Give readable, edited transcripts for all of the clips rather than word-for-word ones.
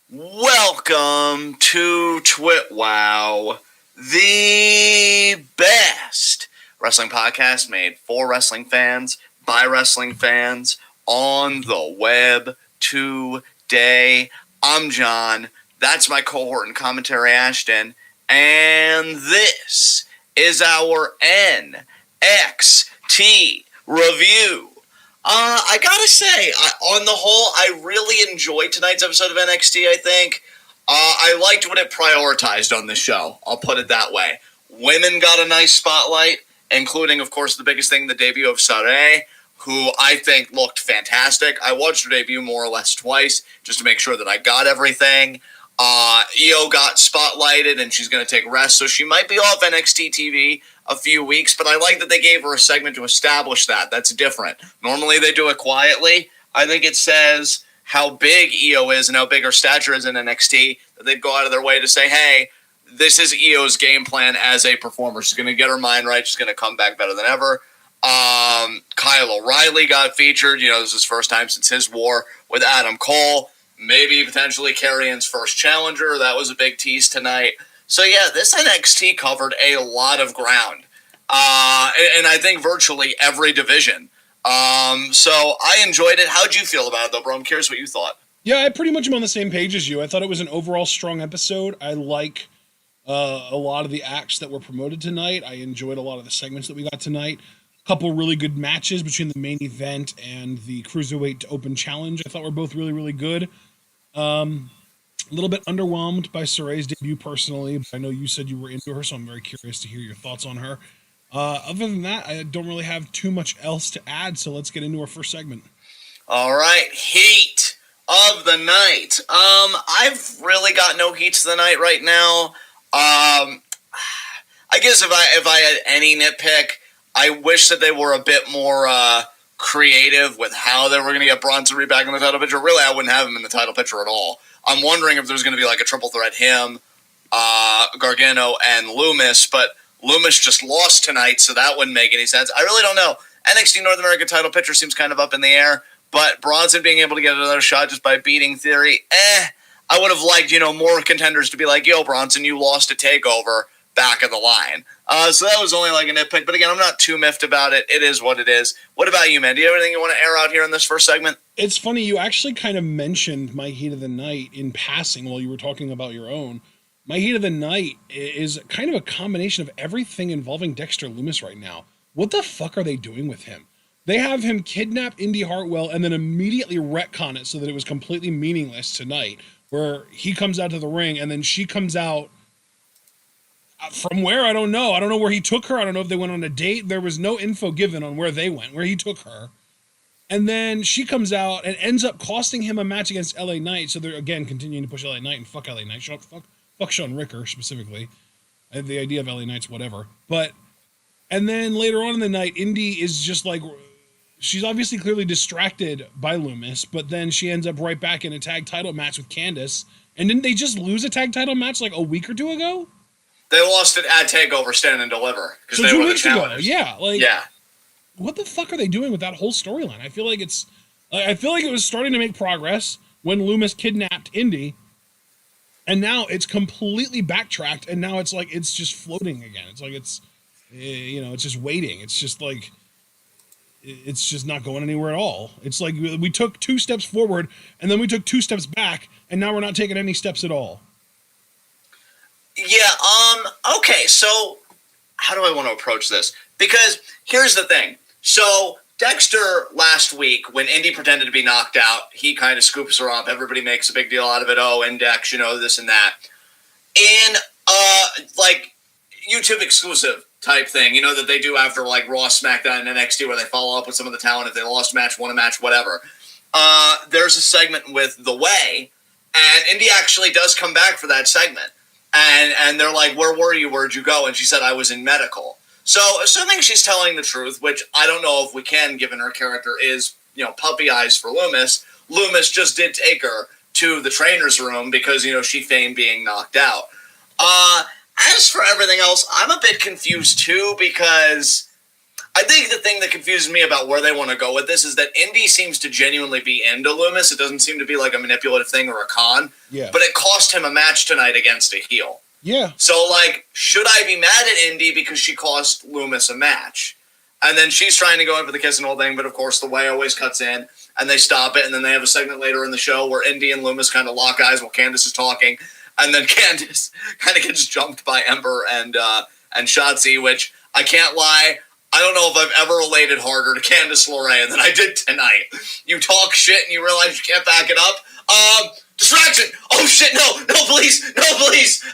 Welcome to TWitWoW, the best wrestling podcast made for wrestling fans, by wrestling fans, on the web today. I'm John, that's my cohort and commentary Ashton, and this is our NXT review. I gotta say, on the whole, I really enjoyed tonight's episode of NXT, I think. I liked what it prioritized on the show. I'll put it that way. Women got a nice spotlight, including, of course, the biggest thing, the debut of Sarray, who I think looked fantastic. I watched her debut more or less twice, just to make sure that I got everything. Io got spotlighted, and she's going to take rest, so she might be off NXT TV a few weeks, but I like that they gave her a segment to establish that. That's different. Normally they do it quietly. I think it says how big Io is and how big her stature is in NXT that they'd go out of their way to say, hey, this is Io's game plan as a performer. She's going to get her mind right. She's going to come back better than ever. Kyle O'Reilly got featured. You know, this is his first time since his war with Adam Cole. Maybe potentially Karrion's first challenger. That was a big tease tonight. So yeah, this NXT covered a lot of ground, and I think virtually every division. So I enjoyed it. How'd you feel about it, though, bro? I'm curious what you thought. Yeah, I pretty much am on the same page as you. I thought it was an overall strong episode. I like a lot of the acts that were promoted tonight. I enjoyed a lot of the segments that we got tonight. A couple really good matches between the main event and the Cruiserweight Open Challenge. I thought were both really, really good. A little bit underwhelmed by Saray's debut personally, but I know you said you were into her, so I'm very curious to hear your thoughts on her. Other than that, I don't really have too much else to add, so let's get into our first segment. All right, heat of the night. I've really got no heats of the night right now. I guess if I had any nitpick, I wish that they were a bit more creative with how they were going to get Bronson Reed back in the title picture. Really, I wouldn't have him in the title picture at all. I'm wondering if there's going to be like a triple threat him, Gargano, and Loomis, but Loomis just lost tonight, so that wouldn't make any sense. I really don't know. NXT North America title picture seems kind of up in the air, but Bronson being able to get another shot just by beating Theory, I would have liked, more contenders to be like, yo, Bronson, you lost a TakeOver, back of the line. So that was only like a nitpick, but again, I'm not too miffed about it. It is what it is. What about you, man? Do you have anything you want to air out here in this first segment? It's funny, you actually kind of mentioned my heat of the night in passing while you were talking about your own. My heat of the night is kind of a combination of everything involving Dexter Loomis right now. What the fuck are they doing with him? They have him kidnap Indy Hartwell and then immediately retcon it so that it was completely meaningless tonight, where he comes out to the ring and then she comes out from where, I don't know. I don't know where he took her. I don't know if they went on a date. There was no info given on where they went, where he took her. And then she comes out and ends up costing him a match against LA Knight. So they're, again, continuing to push LA Knight and fuck LA Knight. Fuck Sean Ricker, specifically. The idea of LA Knight's whatever. And then later on in the night, Indy is just like, she's obviously clearly distracted by Loomis, but then she ends up right back in a tag title match with Candice. And didn't they just lose a tag title match like a week or two ago? They lost it at TakeOver Stand and Deliver. So they 2 weeks ago, yeah. Yeah. What the fuck are they doing with that whole storyline? I feel like it was starting to make progress when Loomis kidnapped Indy, and now it's completely backtracked, and now it's like it's just floating again. It's like it's just waiting. It's just like it's just not going anywhere at all. It's like we took 2 steps forward, and then we took 2 steps back, and now we're not taking any steps at all. Yeah, okay, so how do I want to approach this? Because here's the thing. So Dexter last week, when Indy pretended to be knocked out, he kind of scoops her up. Everybody makes a big deal out of it. Oh, Index, this and that. In, like, YouTube exclusive type thing, that they do after, like, Raw, SmackDown, and NXT, where they follow up with some of the talent if they lost a match, won a match, whatever. There's a segment with The Way, and Indy actually does come back for that segment. And they're like, where were you? Where'd you go? And she said, I was in medical. So assuming she's telling the truth, which I don't know if we can, given her character is, puppy eyes for Loomis. Loomis just did take her to the trainer's room because, she feigned being knocked out. As for everything else, I'm a bit confused too because I think the thing that confuses me about where they want to go with this is that Indy seems to genuinely be into Loomis. It doesn't seem to be like a manipulative thing or a con. Yeah. But it cost him a match tonight against a heel. Yeah. So, like, should I be mad at Indy because she cost Loomis a match? And then she's trying to go in for the kiss and all thing, but of course the way always cuts in, and they stop it, and then they have a segment later in the show where Indy and Loomis kind of lock eyes while Candice is talking, and then Candice kind of gets jumped by Ember and Shotzi, which, I can't lie, I don't know if I've ever related harder to Candice LeRae than I did tonight. You talk shit and you realize you can't back it up. Distraction! Oh shit, no, please!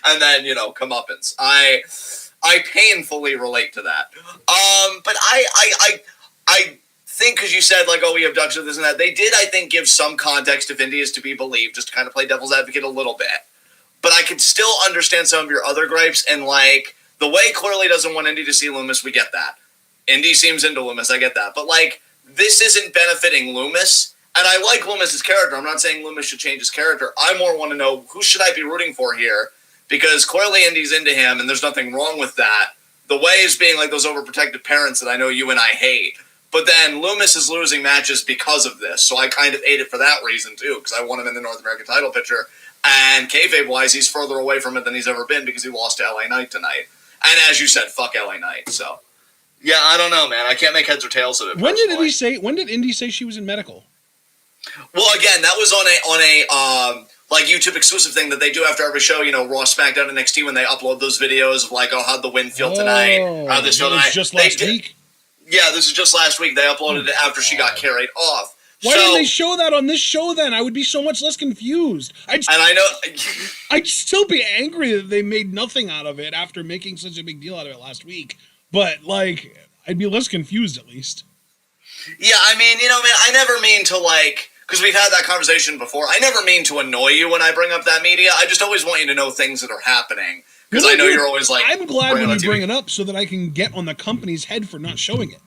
And then, comeuppance. I painfully relate to that. But I think, because you said, like, oh, we abducted this and that, they did, I think, give some context if Indy is to be believed, just to kind of play devil's advocate a little bit. But I could still understand some of your other gripes, and, like, the way clearly doesn't want Indy to see Loomis, we get that. Indy seems into Loomis, I get that. But, like, this isn't benefiting Loomis, and I like Loomis's character. I'm not saying Loomis should change his character. I more want to know, who should I be rooting for here? Because clearly Indy's into him, and there's nothing wrong with that. The way is being like those overprotective parents that I know you and I hate. But then Loomis is losing matches because of this, so I kind of hate it for that reason, too, because I want him in the North American title picture. And kayfabe-wise, he's further away from it than he's ever been because he lost to LA Knight tonight. And as you said, fuck LA Knight, so... Yeah, I don't know, man. I can't make heads or tails of it. When did Indy say she was in medical? Well, again, that was on a like YouTube exclusive thing that they do after every show. Raw, SmackDown, NXT, when they upload those videos of like, oh, how'd the win feel tonight? How'd this feel tonight? Just last week. Yeah, this is just last week. They uploaded it after she got carried off. Why didn't they show that on this show then? I would be so much less confused. I'd still be angry that they made nothing out of it after making such a big deal out of it last week. But, like, I'd be less confused at least. Yeah, I mean, man, I never mean to, like, because we've had that conversation before, I never mean to annoy you when I bring up that media. I just always want you to know things that are happening. Because I know you're always like... I'm glad when you bring it up so that I can get on the company's head for not showing it.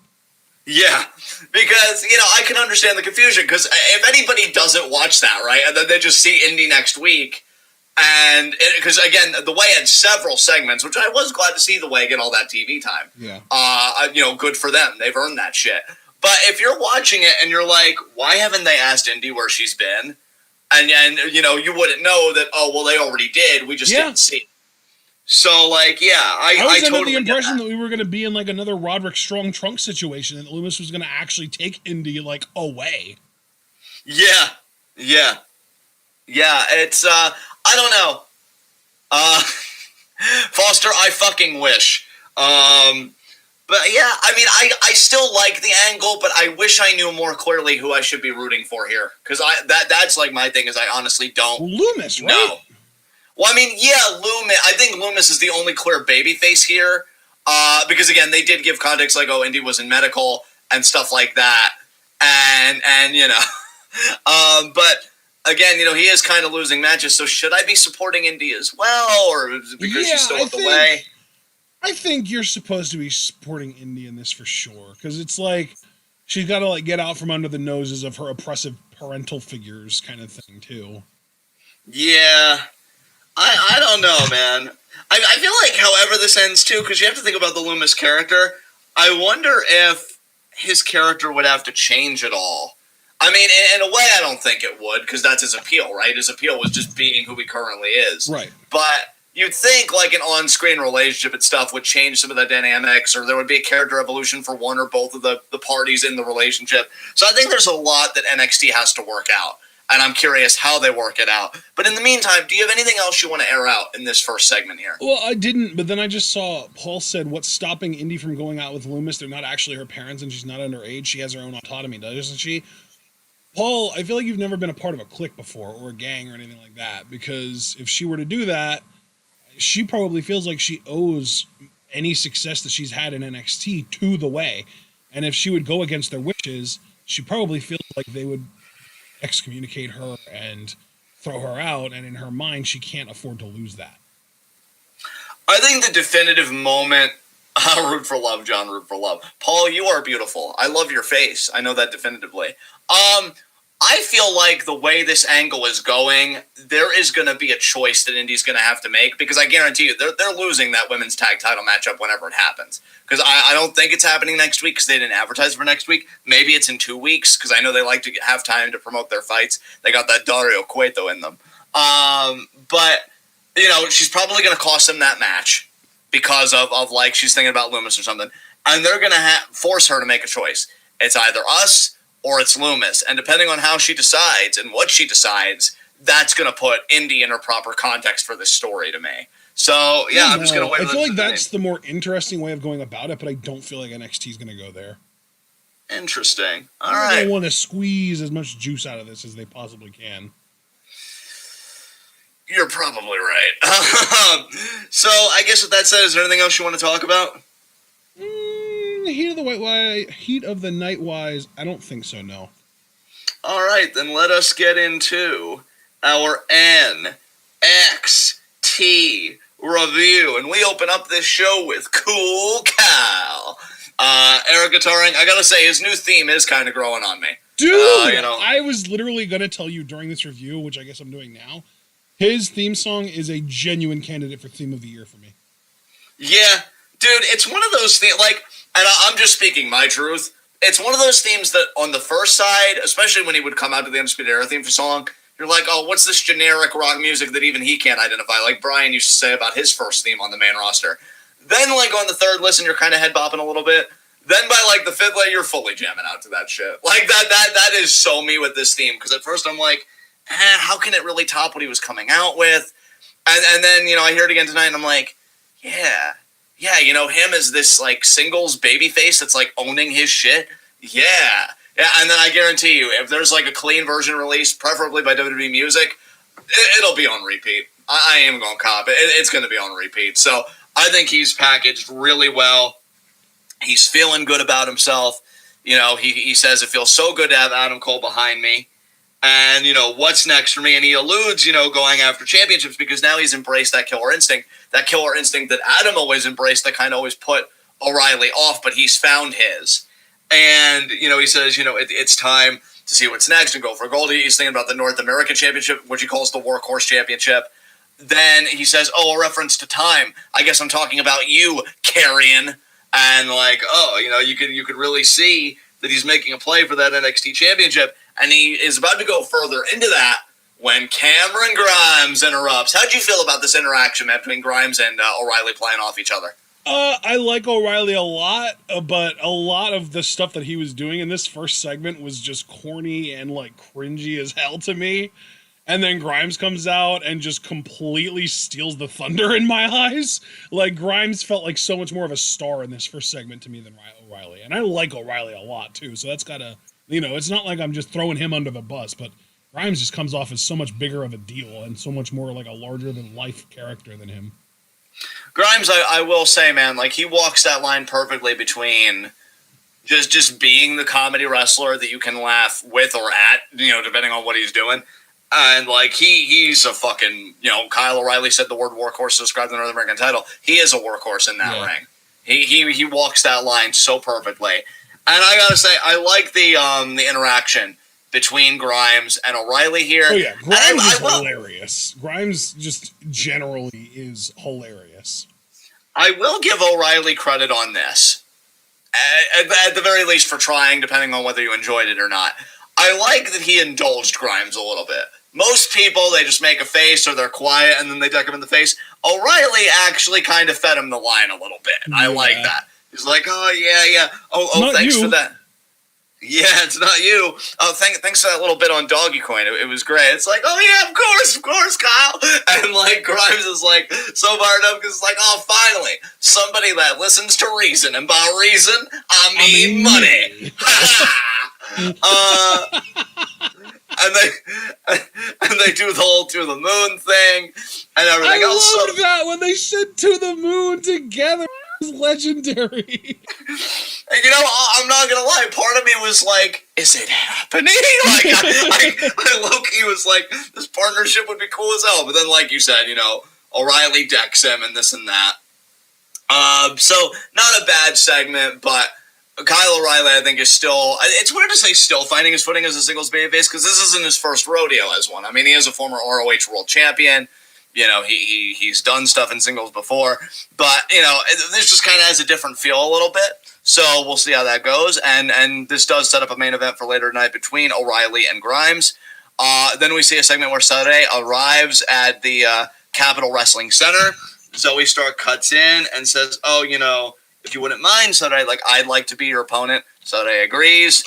Yeah, because, I can understand the confusion, because if anybody doesn't watch that, right, and then they just see Indy next week, and, because, again, the Way had several segments, which I was glad to see the Way get all that TV time. Yeah. Good for them. They've earned that shit. But if you're watching it and you're like, why haven't they asked Indy where she's been? And you wouldn't know that, oh, well, they already did. We just didn't see. So, like, yeah, I was totally under the impression that we were going to be in, like, another Roderick Strong trunk situation, and that Loomis was going to actually take Indy, like, away. Yeah. It's, I don't know. Foster, I fucking wish. But yeah, I mean, I still like the angle, but I wish I knew more clearly who I should be rooting for here. Because that's like my thing, is I honestly don't Loomis, right? know. Well, I mean, yeah, Loomis. I think Loomis is the only clear babyface here. Because again, they did give context like, oh, Indy was in medical and stuff like that. And but again, he is kind of losing matches. So should I be supporting Indy as well? Or is it because she's still the Way? I think you're supposed to be supporting Indy in this for sure. Because it's like, she's got to like get out from under the noses of her oppressive parental figures kind of thing too. Yeah. I don't know, man. I feel like however this ends, too, because you have to think about the Loomis character, I wonder if his character would have to change at all. I mean, in a way, I don't think it would, because that's his appeal, right? His appeal was just being who he currently is. Right. But you'd think, like, an on-screen relationship and stuff would change some of the dynamics, or there would be a character evolution for one or both of the parties in the relationship. So I think there's a lot that NXT has to work out. And I'm curious how they work it out. But in the meantime, do you have anything else you want to air out in this first segment here? Well, I didn't, but then I just saw Paul said, what's stopping Indy from going out with Loomis? They're not actually her parents, and she's not underage. She has her own autonomy, doesn't she? Paul, I feel like you've never been a part of a clique before, or a gang, or anything like that, because if she were to do that, she probably feels like she owes any success that she's had in NXT to the Way. And if she would go against their wishes, she probably feels like they would excommunicate her and throw her out, and in her mind she can't afford to lose that. I think the definitive moment, root for love, John, root for love. Paul, you are beautiful. I love your face. I know that definitively. I feel like the way this angle is going, there is going to be a choice that Indy's going to have to make, because I guarantee you they're losing that women's tag title matchup whenever it happens. Because I don't think it's happening next week because they didn't advertise for next week. Maybe it's in 2 weeks because I know they like to have time to promote their fights. They got that Dario Cueto in them. But, she's probably going to cost them that match because of like she's thinking about Loomis or something. And they're going to force her to make a choice. It's either us or it's Loomis. And depending on how she decides and what she decides, that's going to put Indy in her proper context for this story to me. So, yeah, I'm just going to wait. I feel like that's the more interesting way of going about it, but I don't feel like NXT is going to go there. Interesting. All right. They want to squeeze as much juice out of this as they possibly can. You're probably right. So, I guess with that said, is there anything else you want to talk about? Heat of the night wise, I don't think so, no. All right, then let us get into our NXT review. And we open up this show with Cool Cal. Eric Guitaring, I gotta say, his new theme is kind of growing on me. Dude, I was literally gonna tell you during this review, which I guess I'm doing now, his theme song is a genuine candidate for theme of the year for me. Yeah, dude, it's one of those things, like, and I'm just speaking my truth, it's one of those themes that on the first side, especially when he would come out to the Undisputed Era theme for song, you're like, oh, what's this generic rock music that even he can't identify, like Brian used to say about his first theme on the main roster. Then, like, on the third listen, you're kind of head-bopping a little bit. Then by, like, the fifth layer, you're fully jamming out to that shit. Like, that is so me with this theme, because at first I'm like, how can it really top what he was coming out with? And then, I hear it again tonight, and I'm like, yeah, him as this, like, singles babyface that's, like, owning his shit. Yeah, and then I guarantee you, if there's, like, a clean version released, preferably by WWE Music, it'll be on repeat. I am going to cop it. It's going to be on repeat. So I think he's packaged really well. He's feeling good about himself. He says it feels so good to have Adam Cole behind me. And, what's next for me? And he alludes, going after championships, because now he's embraced that killer instinct that Adam always embraced, that kind of always put O'Reilly off, but he's found his. And, he says, it's time to see what's next and go for gold. He's thinking about the North American Championship, which he calls the Workhorse Championship. Then he says, a reference to time. I guess I'm talking about you, Carrion. And like, you could really see that he's making a play for that NXT Championship. And he is about to go further into that when Cameron Grimes interrupts. How'd you feel about this interaction between Grimes and O'Reilly playing off each other? I like O'Reilly a lot, but a lot of the stuff that he was doing in this first segment was just corny and like cringy as hell to me. And then Grimes comes out and just completely steals the thunder in my eyes. Like, Grimes felt like so much more of a star in this first segment to me than O'Reilly. And I like O'Reilly a lot, too. So that's gotta, it's not like I'm just throwing him under the bus, but Grimes just comes off as so much bigger of a deal and so much more like a larger-than-life character than him. Grimes, I will say, man, like, he walks that line perfectly between just being the comedy wrestler that you can laugh with or at, depending on what he's doing. And, like, he's a fucking, Kyle O'Reilly said the word workhorse to describe the North American title. He is a workhorse in that ring. He walks that line so perfectly. And I gotta say, I like the interaction between Grimes and O'Reilly here. Oh, yeah. Grimes is hilarious. Grimes just generally is hilarious. I will give O'Reilly credit on this. At the very least for trying, depending on whether you enjoyed it or not. I like that he indulged Grimes a little bit. Most people, they just make a face or they're quiet and then they deck him in the face. O'Reilly actually kind of fed him the line a little bit. Yeah. I like that. He's like, oh, yeah. Oh, thanks for that. Yeah, it's not you. Oh, thanks for that little bit on Doggy Coin. It was great. It's like, oh, yeah, of course, Kyle. And, like, Grimes is, like, so fired up because it's like, oh, finally, somebody that listens to reason. And by reason, I mean money. And they do the whole to the moon thing and everything else. I love that when they said to the moon together. It was legendary. And I'm not gonna lie, part of me was like, is it happening? Like, I low-key was like, this partnership would be cool as hell. But then, like you said, O'Reilly decks him and this and that. So not a bad segment, but Kyle O'Reilly, I think, is still... It's weird to say still finding his footing as a singles babyface, because this isn't his first rodeo as one. I mean, he is a former ROH World Champion. You know, he's done stuff in singles before. But, you know, this just kind of has a different feel a little bit. So we'll see how that goes. And this does set up a main event for later tonight between O'Reilly and Grimes. Then we see a segment where Saturday arrives at the Capitol Wrestling Center. Zoe Stark cuts in and says, oh, you know, if you wouldn't mind, Saturday, like, I'd like to be your opponent. Saturday agrees.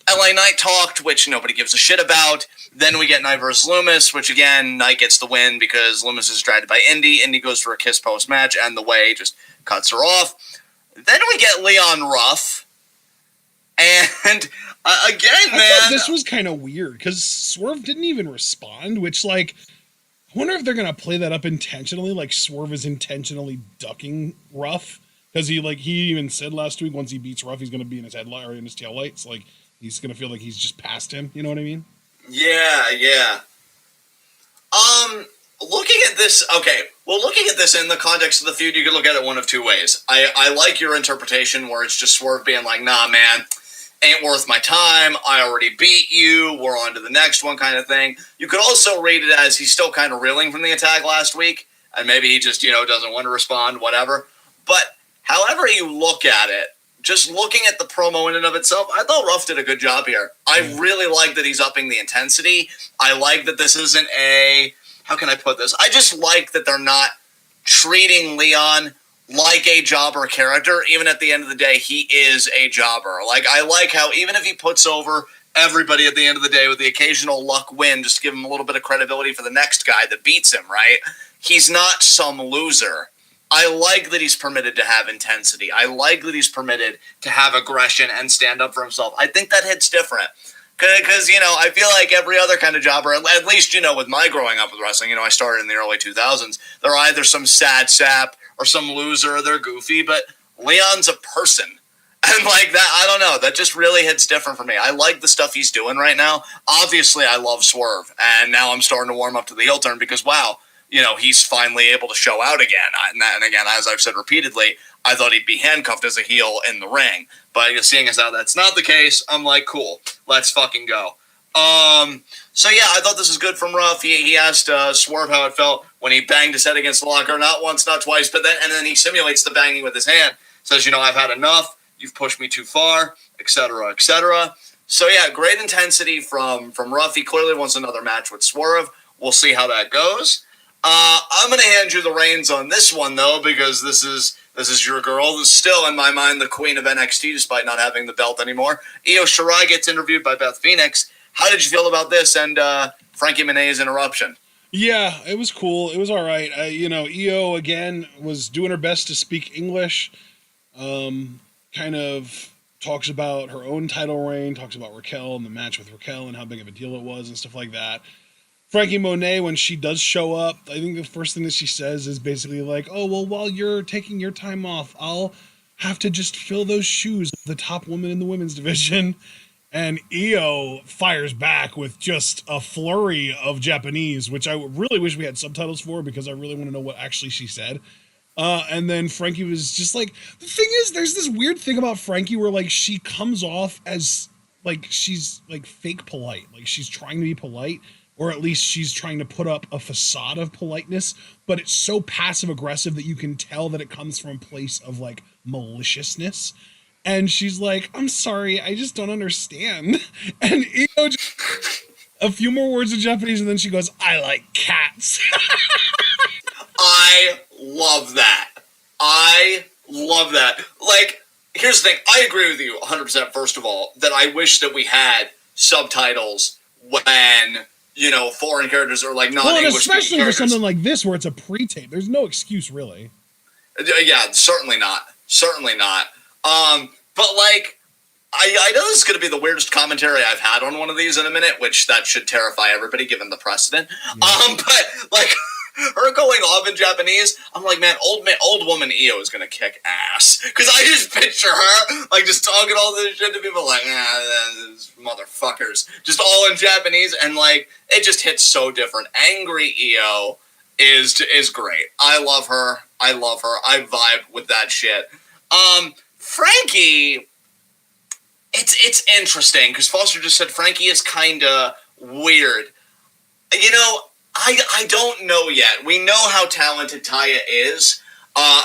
LA Knight talked, which nobody gives a shit about. Then we get Knight versus Loomis, which, again, Knight gets the win because Loomis is distracted by Indy. Indy goes for a kiss post-match, and the way just cuts her off. Then we get Leon Ruff. And, again, man... I thought this was kind of weird, because Swerve didn't even respond, which, like... I wonder if they're going to play that up intentionally, like Swerve is intentionally ducking Ruff. Because he even said last week, once he beats Ruff, he's going to be in his headlight or in his tail lights. Like, he's going to feel like he's just past him. You know what I mean? Yeah. Looking at this, okay. Well, looking at this in the context of the feud, you can look at it one of two ways. I like your interpretation where it's just Swerve being like, nah, man, ain't worth my time. I already beat you. We're on to the next one kind of thing. You could also read it as he's still kind of reeling from the attack last week. And maybe he just, doesn't want to respond, whatever. But however you look at it, just looking at the promo in and of itself, I thought Ruff did a good job here. I really like that he's upping the intensity. I like that this isn't how can I put this? I just like that they're not treating Leon like a jobber character. Even at the end of the day, he is a jobber. Like, I like how even if he puts over everybody at the end of the day with the occasional luck win, just to give him a little bit of credibility for the next guy that beats him, right? He's not some loser. I like that he's permitted to have intensity. I like that he's permitted to have aggression and stand up for himself. I think that hits different. Because, I feel like every other kind of jobber, at least, with my growing up with wrestling, I started in the early 2000s, they're either some sad sap or some loser or they're goofy, but Leon's a person. And like that, I don't know, that just really hits different for me. I like the stuff he's doing right now. Obviously, I love Swerve, and now I'm starting to warm up to the heel turn because, wow, he's finally able to show out again. And again, as I've said repeatedly, I thought he'd be handcuffed as a heel in the ring. But seeing as how that's not the case, I'm like, cool, let's fucking go. So yeah, I thought this was good from Ruff. He asked Swerve how it felt when he banged his head against the locker, not once, not twice, but then he simulates the banging with his hand. Says, I've had enough. You've pushed me too far, etc., etc. So yeah, great intensity from Ruff. He clearly wants another match with Swerve. We'll see how that goes. I'm going to hand you the reins on this one, though, because this is your girl. This is still, in my mind, the queen of NXT, despite not having the belt anymore. Io Shirai gets interviewed by Beth Phoenix. How did you feel about this and Frankie Monet's interruption? Yeah, it was cool. It was all right. Io, again, was doing her best to speak English. Kind of talks about her own title reign, talks about Raquel and the match with Raquel and how big of a deal it was and stuff like that. Frankie Monet, when she does show up, I think the first thing that she says is basically like, oh, well, while you're taking your time off, I'll have to just fill those shoes of the top woman in the women's division. And Io fires back with just a flurry of Japanese, which I really wish we had subtitles for because I really want to know what actually she said. And then Frankie was just like, the thing is, there's this weird thing about Frankie where like she comes off as like she's like fake polite, like she's trying to be polite. Or at least she's trying to put up a facade of politeness, but it's so passive aggressive that you can tell that it comes from a place of like maliciousness. And she's like, I'm sorry, I just don't understand. And just a few more words of Japanese, and then she goes, I like cats. I love that. Like, here's the thing. I agree with you 100%, first of all, that I wish that we had subtitles when... foreign characters are like non-English. Well, especially for something like this where it's a pre-tape. There's no excuse, really. Yeah, certainly not. But like, I know this is going to be the weirdest commentary I've had on one of these in a minute, which that should terrify everybody given the precedent. Yeah. But like, her going off in Japanese, I'm like, man, old woman Io is going to kick ass. Because I just picture her, like, just talking all this shit to people, like, these motherfuckers. Just all in Japanese, and, like, it just hits so different. Angry Io is great. I love her. I vibe with that shit. Frankie, It's interesting because Foster just said Frankie is kind of weird. You know, I don't know yet. We know how talented Taya is,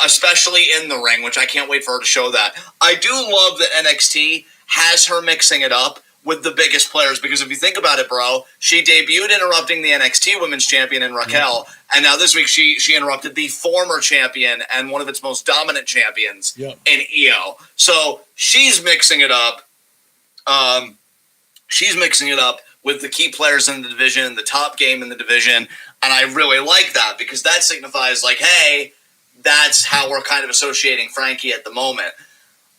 especially in the ring, which I can't wait for her to show that. I do love that NXT has her mixing it up with the biggest players because if you think about it, bro, she debuted interrupting the NXT Women's Champion in Raquel, and now this week she interrupted the former champion and one of its most dominant champions in Io. So she's mixing it up. She's mixing it up with the key players in the division, the top game in the division, and I really like that because that signifies like, hey, that's how we're kind of associating Frankie at the moment.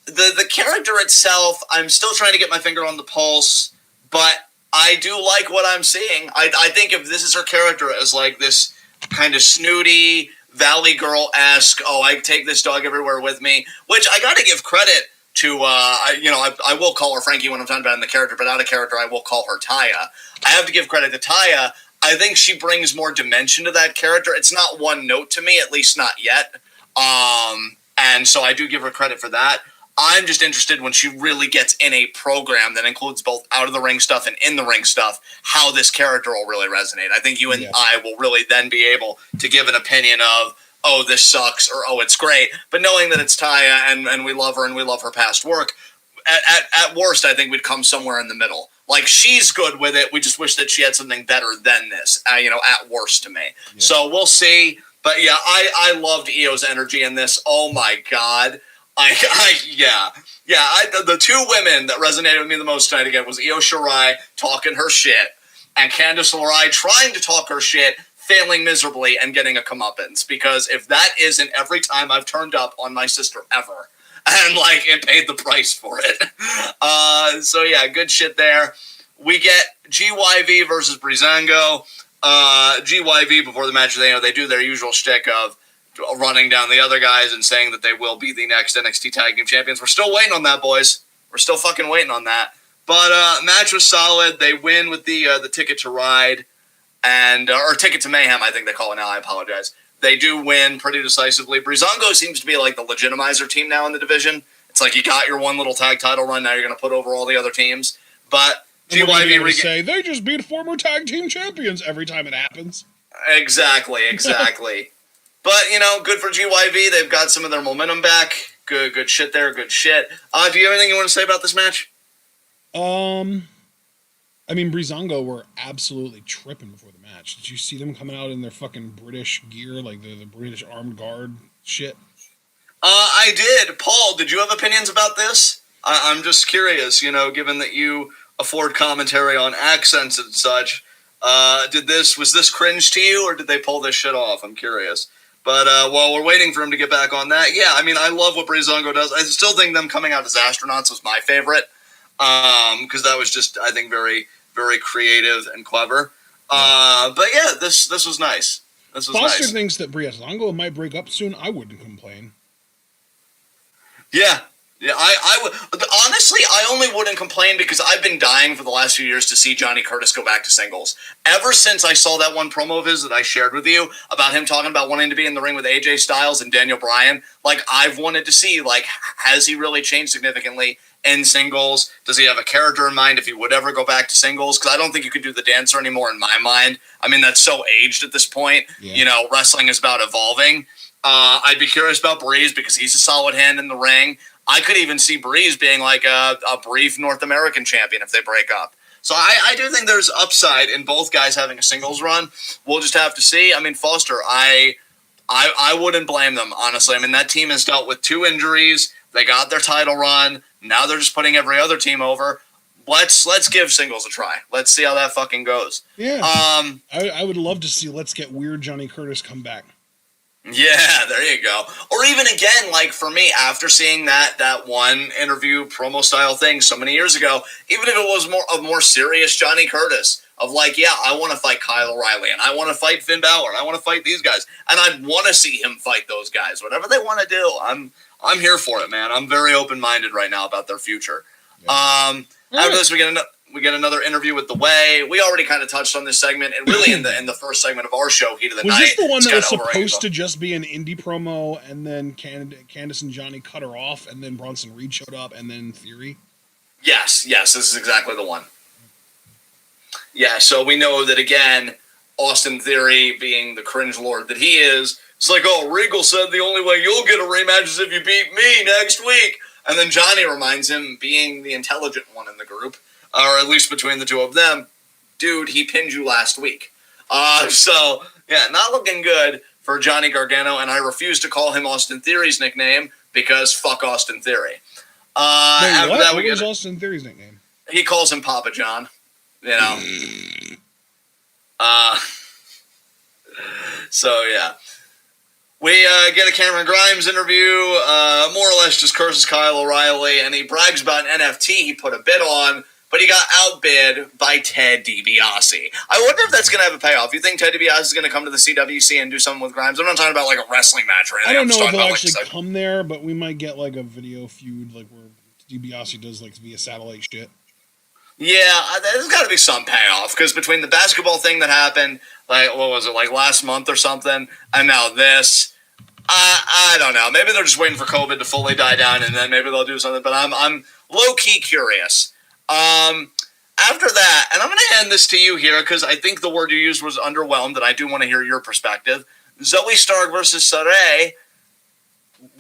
The character itself, I'm still trying to get my finger on the pulse, but I do like what I'm seeing. I think if this is her character as like this kind of snooty, Valley Girl-esque, I take this dog everywhere with me, which I got to give credit to, I will call her Frankie when I'm talking about in the character, but out of character, I will call her Taya. I have to give credit to Taya. I think she brings more dimension to that character. It's not one note to me, at least not yet. And so I do give her credit for that. I'm just interested when she really gets in a program that includes both out-of-the-ring stuff and in-the-ring stuff, how this character will really resonate. I think you and I will really then be able to give an opinion of, oh, this sucks, or oh, it's great. But knowing that it's Taya and we love her and we love her past work, at worst, I think we'd come somewhere in the middle. Like, she's good with it. We just wish that she had something better than this, at worst to me. Yeah. So we'll see. But, yeah, I loved Io's energy in this. Oh, my God. The two women that resonated with me the most tonight again was Io Shirai talking her shit and Candice LeRae trying to talk her shit, failing miserably and getting a comeuppance. Because if that isn't every time I've turned up on my sister ever and it paid the price for it. So yeah, good shit there. We get GYV versus Breezango. GYV before the match, they do their usual shtick of running down the other guys and saying that they will be the next NXT Tag Team Champions. We're still waiting on that, boys. We're still fucking waiting on that. But match was solid. They win with the Ticket to Ride or Ticket to Mayhem, I think they call it now. I apologize. They do win pretty decisively. Breezango seems to be like the legitimizer team now in the division. It's like you got your one little tag title run. Now you're going to put over all the other teams. But GYV say they just beat former tag team champions every time it happens. Exactly. But, good for GYV. They've got some of their momentum back. Good shit there. Good shit. Do you have anything you want to say about this match? Breezango were absolutely tripping before the match. Did you see them coming out in their fucking British gear, like the British armed guard shit? I did. Paul, did you have opinions about this? I'm just curious, given that you afford commentary on accents and such. Was this cringe to you, or did they pull this shit off? I'm curious. But while we're waiting for him to get back on that, I love what Breezango does. I still think them coming out as astronauts was my favorite, because that was just, I think, very, very creative and clever. But yeah, this was nice. Foster thinks that Breezango might break up soon. I wouldn't complain. Yeah, I would. Honestly, I only wouldn't complain because I've been dying for the last few years to see Johnny Curtis go back to singles. Ever since I saw that one promo of his that I shared with you about him talking about wanting to be in the ring with AJ Styles and Daniel Bryan, I've wanted to see, has he really changed significantly in singles? Does he have a character in mind if he would ever go back to singles? Because I don't think you could do the dancer anymore in my mind. That's so aged at this point. Yeah. Wrestling is about evolving. I'd be curious about Breeze because he's a solid hand in the ring. I could even see Breeze being like a brief North American champion if they break up. So I do think there's upside in both guys having a singles run. We'll just have to see. Foster, I wouldn't blame them, honestly. That team has dealt with 2 injuries. They got their title run. Now they're just putting every other team over. Let's give singles a try. Let's see how that fucking goes. Yeah. I would love to see Let's Get Weird Johnny Curtis come back. Yeah, there you go. Or even again, for me, after seeing that one interview promo style thing so many years ago, even if it was more serious Johnny Curtis of I want to fight Kyle O'Reilly and I want to fight Finn Balor and I want to fight these guys and I'd want to see him fight those guys. Whatever they want to do, I'm here for it, man. I'm very open-minded right now about their future. Yeah. After this, we get another interview with The Way. We already kind of touched on this segment, and really in the first segment of our show, Heat of the Night. Was this the one that was supposed to just be an indie promo, and then Candice and Johnny cut her off, and then Bronson Reed showed up, and then Theory? Yes, this is exactly the one. Yeah, so we know that, again, Austin Theory, being the cringe lord that he is, it's like, oh, Regal said the only way you'll get a rematch is if you beat me next week. And then Johnny reminds him, being the intelligent one in the group, or at least between the two of them, dude, he pinned you last week. So, yeah, not looking good for Johnny Gargano, and I refuse to call him Austin Theory's nickname because fuck Austin Theory. Wait, what was Austin Theory's nickname? He calls him Papa John. You know. So, yeah. We get a Cameron Grimes interview, more or less just curses Kyle O'Reilly, and he brags about an NFT he put a bid on, but he got outbid by Ted DiBiase. I wonder if that's going to have a payoff. You think Ted DiBiase is going to come to the CWC and do something with Grimes? I'm not talking about like a wrestling match or anything. I don't know if he'll actually come there, but we might get like a video feud like where DiBiase does like via satellite shit. Yeah, there's got to be some payoff, because between the basketball thing that happened, like, what was it, like last month or something, and now this, I don't know. Maybe they're just waiting for COVID to fully die down, and then maybe they'll do something, but I'm low-key curious. After that, and I'm going to hand this to you here, because I think the word you used was underwhelmed, and I do want to hear your perspective. Zoe Stark versus Saray.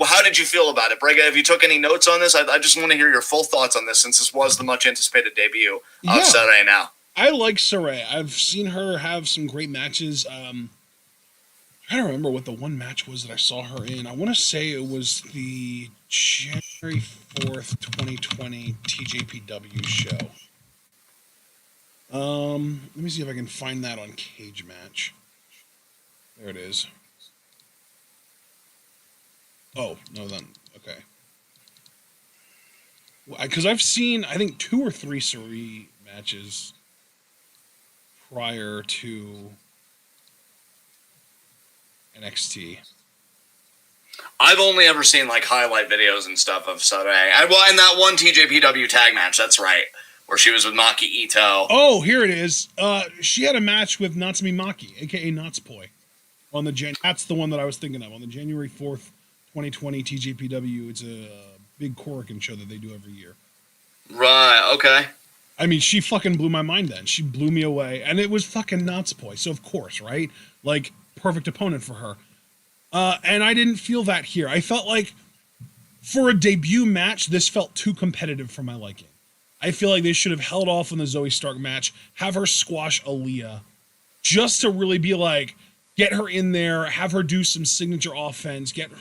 How did you feel about it, Brega? Have you took any notes on this? I just want to hear your full thoughts on this, since this was the much-anticipated debut of Saray now. I like Saray. I've seen her have some great matches. I don't remember what the one match was that I saw her in. I want to say it was the January 4th, 2020 TJPW show. Let me see if I can find that on Cage Match. There it is. Oh, no, then, okay. Because I've seen, I think, 2 or 3 Saray matches prior to NXT. I've only ever seen like highlight videos and stuff of Saray. Well, in that one TJPW tag match, that's right, where she was with Maki Ito. Oh, here it is. She had a match with Natsumi Maki, aka Natspoi, on the that's the one that I was thinking of, on the January 4th, 2020 TJPW. It's a big Korakuen show that they do every year. Right. Okay. I mean, she fucking blew my mind then. She blew me away. And it was fucking Natspoi. So, of course, right? Like, perfect opponent for her. And I didn't feel that here. I felt like, for a debut match, this felt too competitive for my liking. I feel like they should have held off on the Zoe Stark match, have her squash Aaliyah, just to really be like, get her in there, have her do some signature offense, get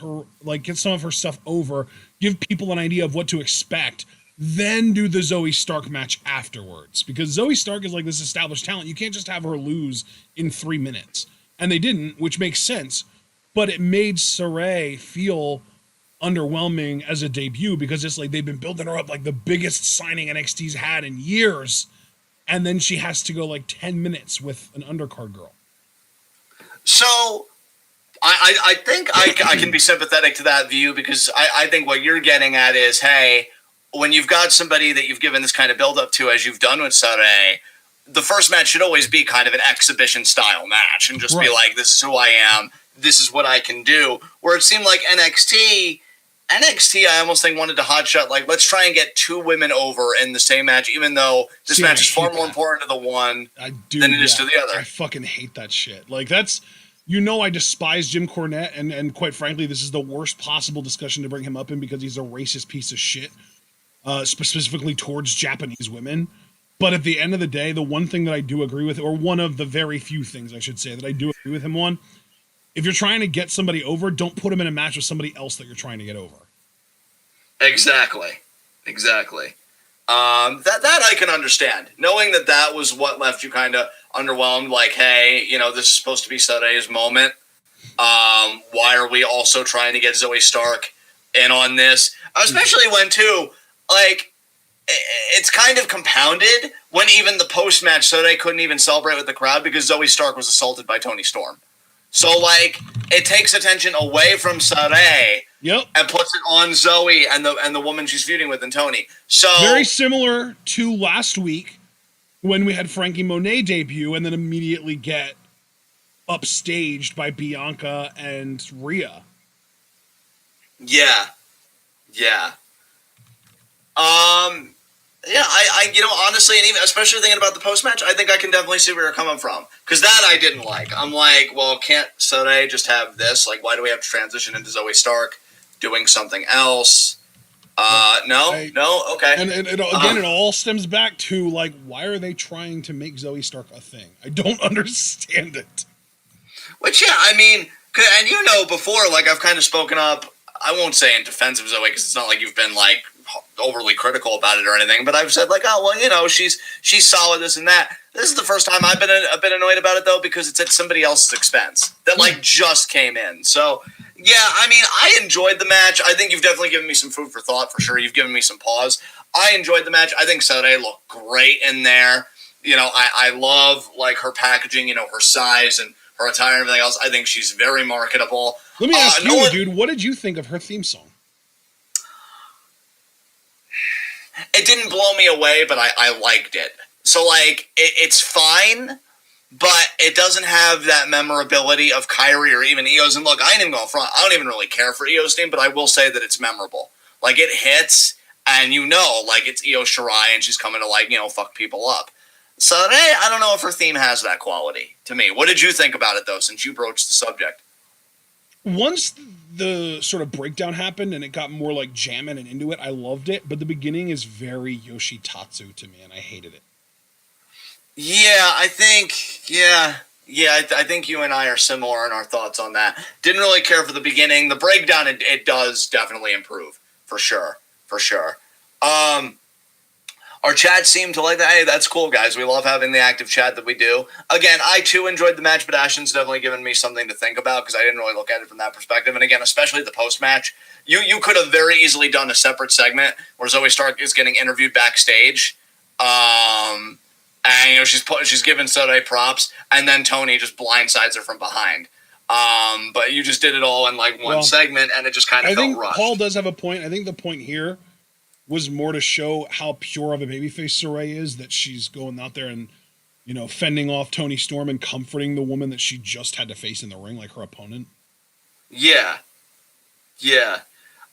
some of her stuff over, give people an idea of what to expect, then do the Zoe Stark match afterwards. Because Zoe Stark is like this established talent. You can't just have her lose in 3 minutes. And they didn't, which makes sense. But it made Saray feel underwhelming as a debut, because it's like they've been building her up like the biggest signing NXT's had in years. And then she has to go like 10 minutes with an undercard girl. So I think I can be sympathetic to that view, because I think what you're getting at is, hey, when you've got somebody that you've given this kind of build-up to, as you've done with Saray, the first match should always be kind of an exhibition-style match and just be like, this is who I am, this is what I can do. Where it seemed like NXT, I almost think wanted to hotshot, like, let's try and get 2 women over in the same match, even though this match is far more important to the one than it is to the other. I fucking hate that shit. Like, that's... You know, I despise Jim Cornette, and quite frankly, this is the worst possible discussion to bring him up in, because he's a racist piece of shit, specifically towards Japanese women. But at the end of the day, the one thing that I do agree with, or one of the very few things I should say that I do agree with him on, if you're trying to get somebody over, don't put him in a match with somebody else that you're trying to get over. Exactly. That I can understand. Knowing that was what left you kind of underwhelmed, like, hey, you know, this is supposed to be Saray's moment. Why are we also trying to get Zoe Stark in on this? Especially when, too, like, it's kind of compounded when even the post-match Saray couldn't even celebrate with the crowd because Zoe Stark was assaulted by Toni Storm. So, like, it takes attention away from Saray and puts it on Zoe and the woman she's feuding with, and Toni. So very similar to last week when we had Frankie Monet debut and then immediately get upstaged by Bianca and Rhea. Yeah. Yeah, honestly, and even especially thinking about the post match, I think I can definitely see where you're coming from. Because that I didn't like. I'm like, well, can't Soday just have this? Like, why do we have to transition into Zoe Stark doing something else? No, okay. And again, it all stems back to, like, why are they trying to make Zoe Stark a thing? I don't understand it. Which, yeah, I mean, and before, like, I've kind of spoken up, I won't say in defense of Zoe, because it's not like you've been, like, overly critical about it or anything, but I've said, like, oh, well, she's solid, this and that. This is the first time I've been a bit annoyed about it, though, because it's at somebody else's expense that, like, just came in. So, yeah, I mean, I enjoyed the match. I think you've definitely given me some food for thought, for sure. You've given me some pause. I enjoyed the match. I think Saturday looked great in there. I love, like, her packaging, her size and her attire and everything else. I think she's very marketable. Let me ask you, dude, what did you think of her theme song? It didn't blow me away, but I liked it. So, like, it's fine, but it doesn't have that memorability of Kyrie or even Io's. And look, I ain't even going front. I don't even really care for Io's theme, but I will say that it's memorable. Like, it hits, and like, it's Io Shirai, and she's coming to, like, fuck people up. So, I don't know if her theme has that quality to me. What did you think about it, though, since you broached the subject? Once the sort of breakdown happened and it got more like jamming and into it, I loved it. But the beginning is very Yoshitatsu to me, and I hated it. Yeah, I think you and I are similar in our thoughts on that. Didn't really care for the beginning. The breakdown, it does definitely improve, for sure. Our chat seemed to like that. Hey, that's cool, guys. We love having the active chat that we do. Again, I too enjoyed the match, but Ashton's definitely given me something to think about because I didn't really look at it from that perspective. And again, especially the post-match, you could have very easily done a separate segment where Zoe Stark is getting interviewed backstage. And she's giving Soday props, and then Tony just blindsides her from behind. But you just did it all in like one segment, and it just kind of felt rushed. I think Paul does have a point. I think the point here was more to show how pure of a babyface Sarray is, that she's going out there and, fending off Toni Storm and comforting the woman that she just had to face in the ring, like her opponent. Yeah.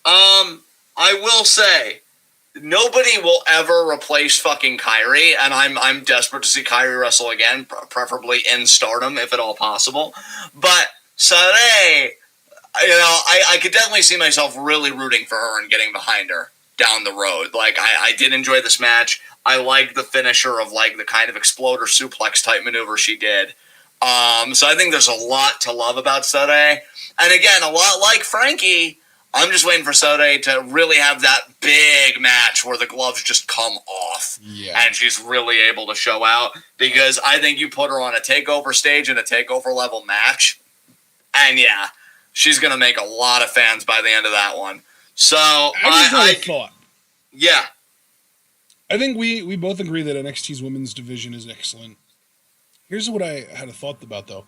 I will say, nobody will ever replace fucking Kyrie, and I'm desperate to see Kyrie wrestle again, preferably in Stardom, if at all possible. But Sarray, I could definitely see myself really rooting for her and getting behind her down the road. Like, I did enjoy this match. I liked the finisher of, like, the kind of exploder suplex type maneuver she did. So I think there's a lot to love about Sarray. And again, a lot like Frankie, I'm just waiting for Sarray to really have that big match where the gloves just come off. Yeah. And she's really able to show out. Because I think you put her on a takeover stage in a takeover level match, and yeah, she's going to make a lot of fans by the end of that one. So I thought. Yeah. I think we both agree that NXT's women's division is excellent. Here's what I had a thought about, though.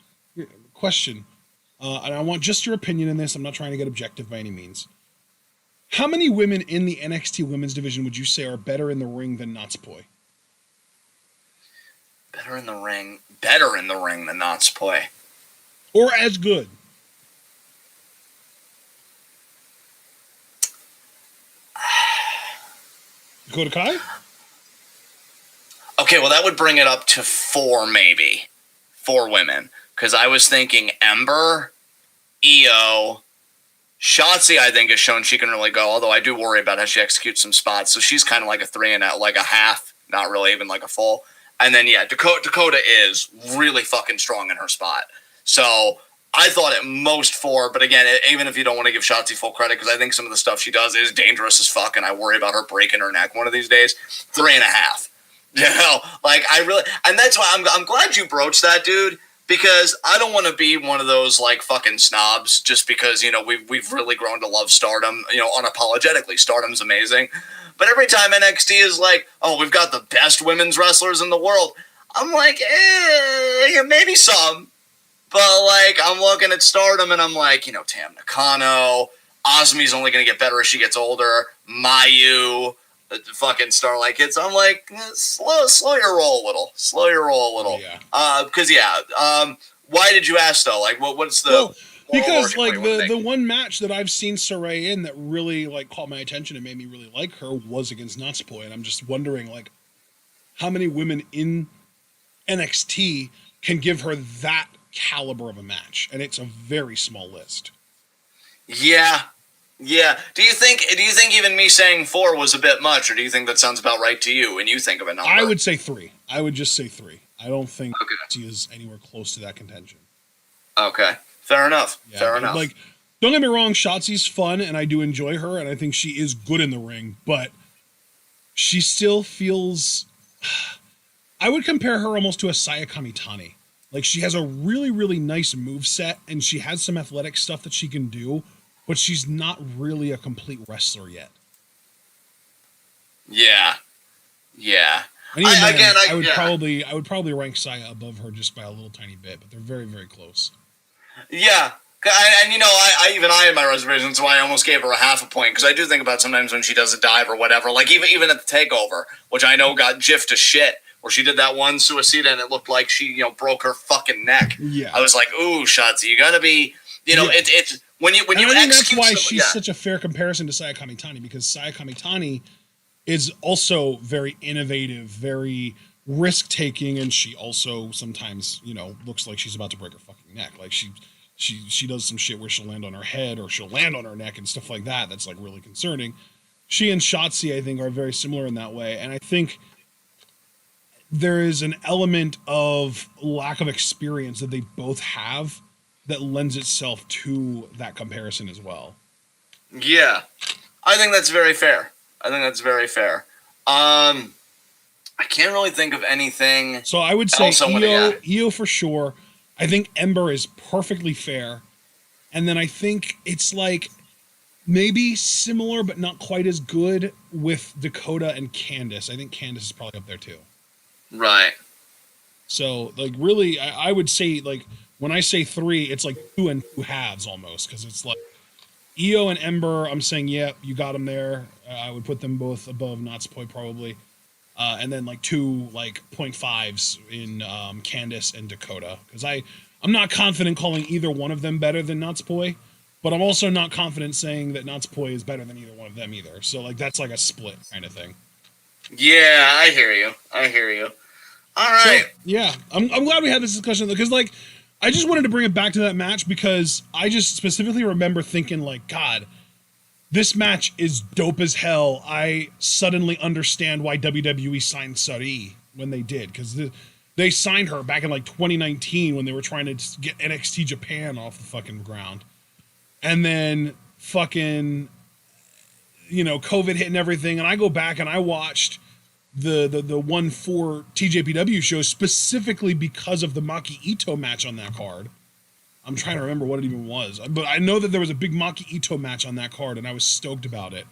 Question. And I want just your opinion in this. I'm not trying to get objective by any means. How many women in the NXT women's division would you say are better in the ring than Natsupoi? Better in the ring than Natsupoi. Or as good? Dakota Kai? Okay, well, that would bring it up to 4, maybe. 4 women. Because I was thinking Ember, Io, Shotzi, I think, has shown she can really go, although I do worry about how she executes some spots. So she's kind of like a 3 and like a half, not really even like a full. And then, yeah, Dakota is really fucking strong in her spot. So I thought at most 4, but again, even if you don't want to give Shotzi full credit, because I think some of the stuff she does is dangerous as fuck, and I worry about her breaking her neck one of these days, 3.5. Like, I really, and that's why I'm glad you broached that, dude, because I don't want to be one of those, like, fucking snobs just because, we've really grown to love Stardom, unapologetically. Stardom's amazing. But every time NXT is like, oh, we've got the best women's wrestlers in the world, I'm like, maybe some. But, like, I'm looking at Stardom, and I'm like, Tam Nakano, Osmi's only going to get better as she gets older, Mayu, the fucking Starlight Kids. I'm like, slow your roll a little. Yeah. Because, why did you ask, though? Like, what's the... Because what like you would the think. one match that I've seen Saray in that really like caught my attention and made me really like her was against Natsupoi, and I'm just wondering like how many women in NXT can give her that caliber of a match, and it's a very small list. Yeah. Yeah. Do you think even me saying 4 was a bit much, or do you think that sounds about right to you when you think of a number? I would say 3. I would just say 3. I don't think Okay. she is anywhere close to that contention. Okay. Fair enough. Yeah, Fair enough. Like, don't get me wrong, Shotzi's fun, and I do enjoy her, and I think she is good in the ring, but she still feels... I would compare her almost to a Saya Kamitani. Like, she has a really, really nice moveset, and she has some athletic stuff that she can do, but she's not really a complete wrestler yet. Yeah. Yeah. And even I would yeah. probably rank Saya above her just by a little tiny bit, but they're very, very close. Yeah. And I had my reservations, so I almost gave her a half a point, because I do think about sometimes when she does a dive or whatever, like even at the takeover, which I know got jiffed to shit, where she did that one suicida and it looked like she broke her fucking neck. Yeah. I was like, ooh, Shotzi, you gotta be, it's when you I think that's why she's she's such a fair comparison to Saya Kamitani, because Saya Kamitani is also very innovative, very risk-taking, and she also sometimes, looks like she's about to break her fucking neck. Like she does some shit where she'll land on her head or she'll land on her neck and stuff like that. That's like really concerning. She and Shotzi, I think, are very similar in that way, and I think there is an element of lack of experience that they both have that lends itself to that comparison as well. Yeah, I think that's very fair. I can't really think of anything. So I would say Io for sure. I think Ember is perfectly fair. And then I think it's like maybe similar but not quite as good with Dakota and Candice. I think Candice is probably up there too. Right. So like really I would say like when I say 3, it's like 2 and 2 halves almost, because it's like Io and Ember, I'm saying, yeah, you got them there. I would put them both above Natsupoi probably. And then like 2 like 0.5s in Candice and Dakota. Because I'm not confident calling either one of them better than Natsupoi, but I'm also not confident saying that Natsupoi is better than either one of them either. So like that's like a split kind of thing. Yeah, I hear you. All right. So, yeah, I'm glad we had this discussion, because like I just wanted to bring it back to that match because I just specifically remember thinking like, God, this match is dope as hell. I suddenly understand why WWE signed Sari when they did, because they signed her back in like 2019 when they were trying to get NXT Japan off the fucking ground. And then fucking, COVID hit and everything. And I go back and I watched the 1-4 TJPW show specifically because of the Maki Ito match on that card. I'm trying to remember what it even was, but I know that there was a big Maki Ito match on that card, and I was stoked about it.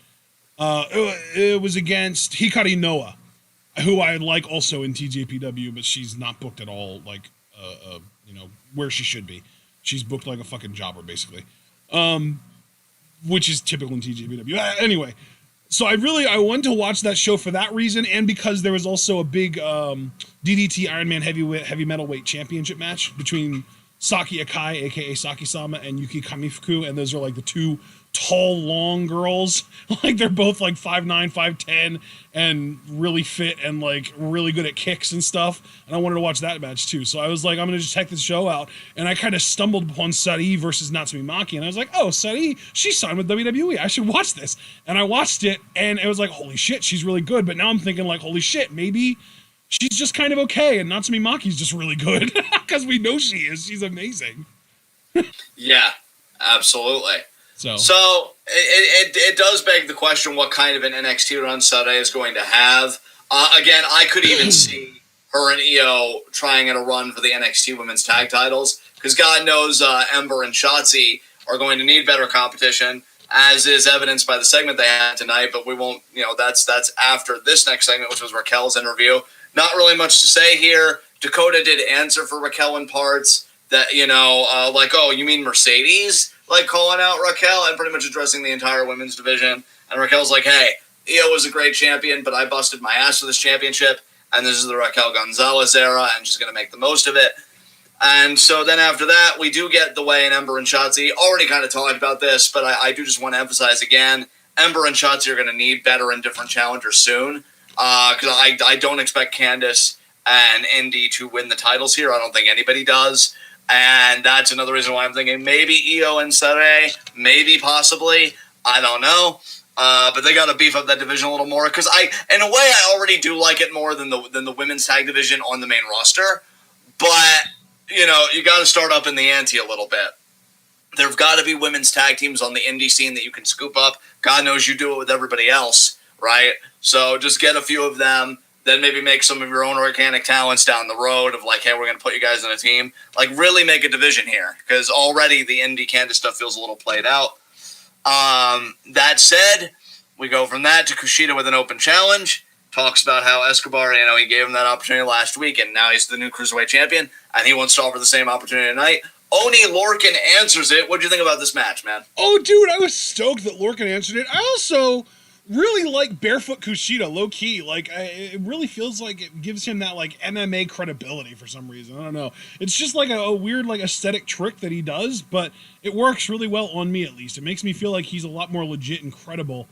It was against Hikari Noa, who I like also in TJPW, but she's not booked at all, like, where she should be. She's booked like a fucking jobber, basically, which is typical in TJPW. Anyway, so I went to watch that show for that reason, and because there was also a big DDT Iron Man heavy metalweight championship match between Saki Akai, aka Saki-sama, and Yuki Kamifuku, and those are like the 2 tall, long girls. Like they're both like 5'9", 5'10", and really fit and like really good at kicks and stuff. And I wanted to watch that match too. So I was like, I'm gonna just check this show out. And I kind of stumbled upon Sari versus Natsumi Maki, and I was like, oh, Sari, she signed with WWE. I should watch this. And I watched it, and it was like, holy shit, she's really good. But now I'm thinking like, holy shit, maybe she's just kind of okay, and Natsumi Maki's just really good, because we know she is. She's amazing. Yeah, absolutely. So it does beg the question what kind of an NXT run Saturday is going to have. Again, I could even see her and Io trying at a run for the NXT Women's Tag Titles, because God knows Ember and Shotzi are going to need better competition, as is evidenced by the segment they had tonight. But we won't, that's after this next segment, which was Raquel's interview. Not really much to say here. Dakota did answer for Raquel in parts that, like, oh, you mean Mercedes? Like, calling out Raquel and pretty much addressing the entire women's division. And Raquel's like, hey, Io was a great champion, but I busted my ass for this championship, and this is the Raquel Gonzalez era, and she's going to make the most of it. And so then after that, we do get the way in Ember and Shotzi. Already kind of talked about this, but I do just want to emphasize again, Ember and Shotzi are going to need better and different challengers soon. Because I don't expect Candice and Indy to win the titles here. I don't think anybody does. And that's another reason why I'm thinking maybe Io and Sarray, maybe possibly. I don't know. But they got to beef up that division a little more. Because in a way, I already do like it more than the women's tag division on the main roster. But, you got to start up in the ante a little bit. There've got to be women's tag teams on the indie scene that you can scoop up. God knows you do it with everybody else, right? So just get a few of them, then maybe make some of your own organic talents down the road of like, hey, we're going to put you guys in a team. Like, really make a division here, because already the indie Candice stuff feels a little played out. That said, we go from that to Kushida with an open challenge. Talks about how Escobar, he gave him that opportunity last week, and now he's the new Cruiserweight champion, and he wants to offer the same opportunity tonight. Oni Lorcan answers it. What do you think about this match, man? Oh, dude, I was stoked that Lorcan answered it. I also really like Barefoot Kushida, low-key. Like, it really feels like it gives him that, like, MMA credibility for some reason. I don't know. It's just like a weird, like, aesthetic trick that he does, but it works really well on me, at least. It makes me feel like he's a lot more legit and credible.